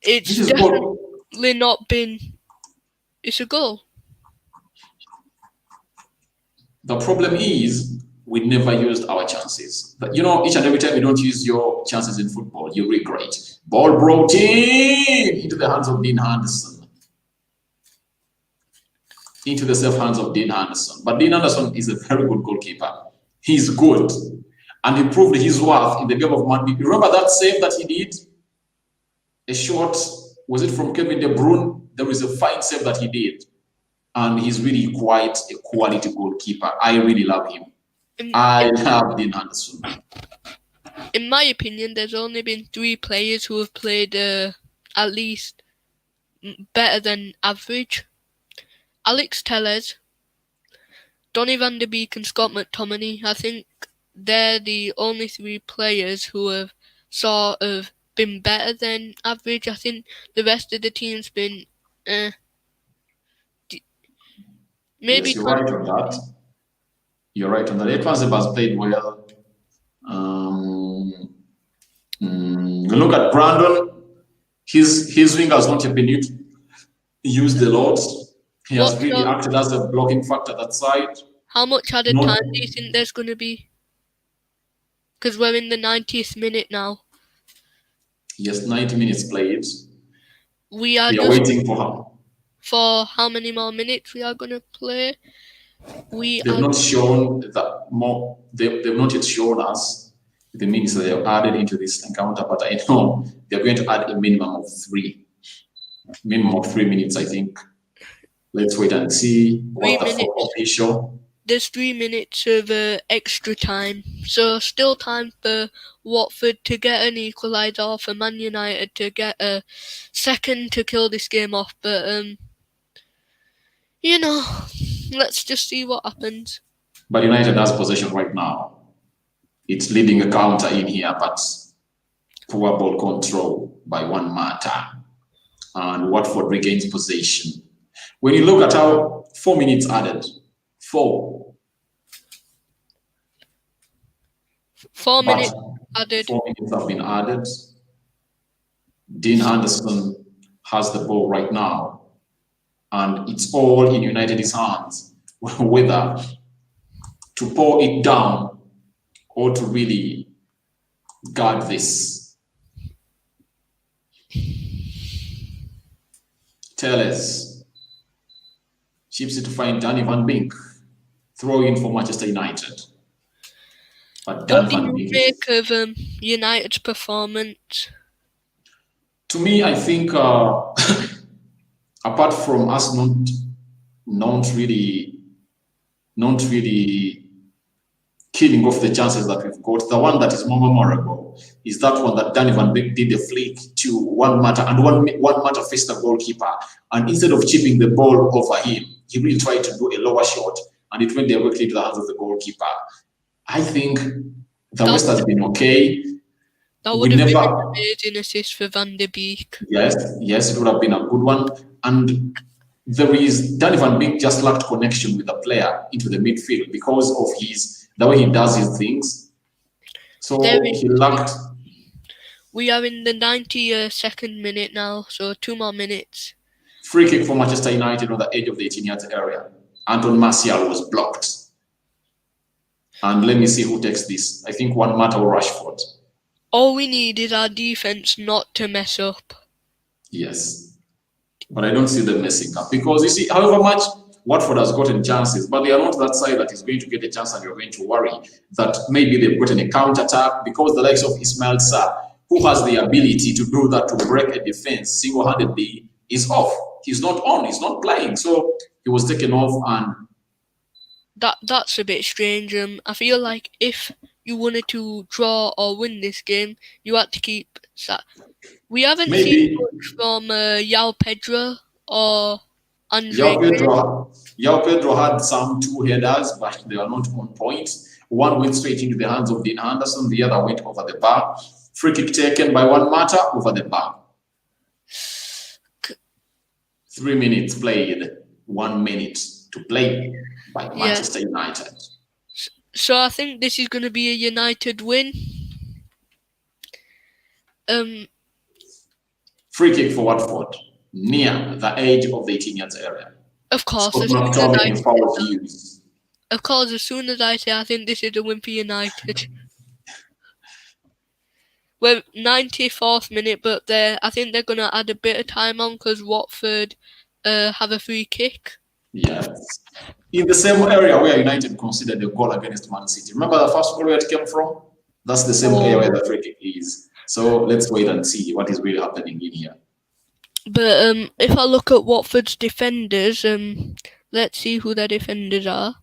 it's definitely not been. It's a goal. The problem is we never used our chances. But, each and every time you don't use your chances in football, you regret. Ball brought in into the hands of Dean Henderson. Into the safe hands of Dean Henderson. But Dean Henderson is a very good goalkeeper. He's good. And he proved his worth in the game of Man. You remember that save that he did? A shot, was it from Kevin De Bruyne? There was a fine save that he did. And he's really quite a quality goalkeeper. I really love him. I love Dean Henderson. In my opinion, there's only been 3 players who have played at least better than average. Alex Telles, Donny van de Beek and Scott McTominay. I think they're the only 3 players who have sort of been better than average. I think the rest of the team's been maybe. Yes, you're right on that. You're right on that. Ekwanzebe has played well. Look at Brandon. His wing has not yet been used a lot. He has really acted as a blocking factor that side. How much added time do you think there's going to be? Because we're in the 90th minute now. Yes, 90 minutes played. We are waiting for her. For how many more minutes we are going to play? They've not shown that more. They've not yet shown us the minutes that they have added into this encounter, but I know they're going to add a minimum of 3. Minimum of 3 minutes, I think. Let's wait and see what the official. There's 3 minutes of extra time, so still time for Watford to get an equaliser, or for Man United to get a second to kill this game off. But let's just see what happens. But United has possession right now. It's leading a counter in here, but poor ball control by Juan Mata, and Watford regains possession. When you look at how 4 minutes added, 4 minutes added. 4 minutes have been added. Dean Henderson has the ball right now, and it's all in United's hands, whether to pour it down or to really guard this. Telles chips it to find Donny van Beek, throw in for Manchester United. But what do you make of United's performance? To me, I think apart from us not really killing off the chances that we've got, the one that is more memorable is that one that Donny van Beek did a flick to Juan Mata, and Juan Mata faced the goalkeeper, and instead of chipping the ball over him, he really tried to do a lower shot, and it went directly to the hands of the goalkeeper. I think the rest has been okay. That would have been an amazing assist for Van de Beek. Yes, it would have been a good one. And Donny van Beek just lacked connection with the player into the midfield because of the way he does his things. So he lacked. We are in the 92nd minute now, so 2 more minutes. Free kick for Manchester United on the edge of the 18-yard area. Anton Martial was blocked. And let me see who takes this. I think Juan Mata or Rashford. All we need is our defense not to mess up. Yes. But I don't see them messing up. Because you see, however much Watford has gotten chances, but they are not that side that is going to get a chance and you're going to worry that maybe they've gotten a counter-attack, because the likes of Ismail Sarr, who has the ability to do that, to break a defense single-handedly, is off. He's not on. He's not playing. So he was taken off, and that's a bit strange. I feel like if you wanted to draw or win this game, you had to keep Sarr. We haven't seen much from João Pedro or Andre. João Pedro had some 2 headers, but they are not on point. One went straight into the hands of Dean Henderson. The other went over the bar. Free kick taken by Juan Mata over the bar. 3 minutes played. 1 minute to play by Manchester United. So I think this is going to be a United win. Free kick for Watford near the edge of the 18 yards area. Of course, Scott McTominay foul views. Of course, as soon as I say I think this is a win for United. We're 94th minute, but I think they're going to add a bit of time on because Watford have a free kick. Yes. In the same area where United considered the goal against Man City. Remember the first goal where it came from? That's the same area where the free kick is. So let's wait and see what is really happening in here. But if I look at Watford's defenders, let's see who their defenders are.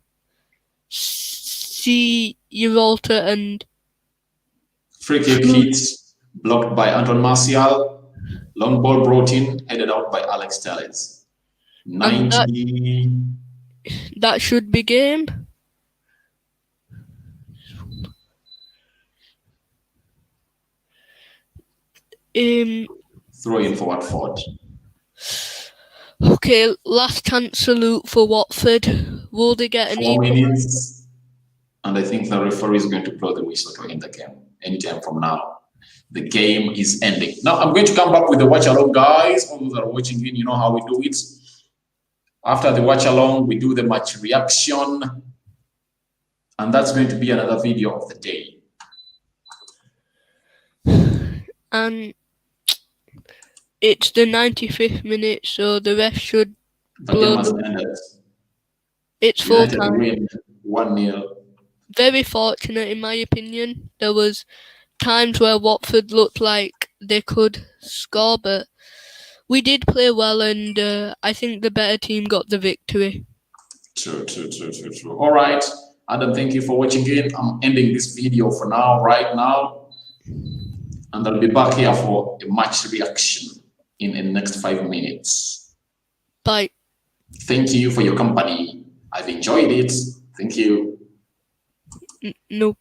See Uralta and Free kick hit, blocked by Anton Martial. Long ball brought in, headed out by Alex Telles. 90. That should be game. Throw in for Watford. Okay, last chance salute for Watford. Will they get an 4 minutes? And I think the referee is going to blow the whistle to end the game anytime from now. The game is ending. Now I'm going to come back with the watch along, guys. All those that are watching in, you know how we do it. After the watch along, we do the match reaction. And that's going to be another video of the day. And it's the 95th minute, so the ref should blow the... It's full time. Win 1-0. Very fortunate, in my opinion. There was times where Watford looked like they could score, but we did play well, and I think the better team got the victory. True. All right, Adam, thank you for watching in. I'm ending this video for now, right now. And I'll be back here for a match reaction in the next 5 minutes. Bye. Thank you for your company. I've enjoyed it. Thank you. Nope.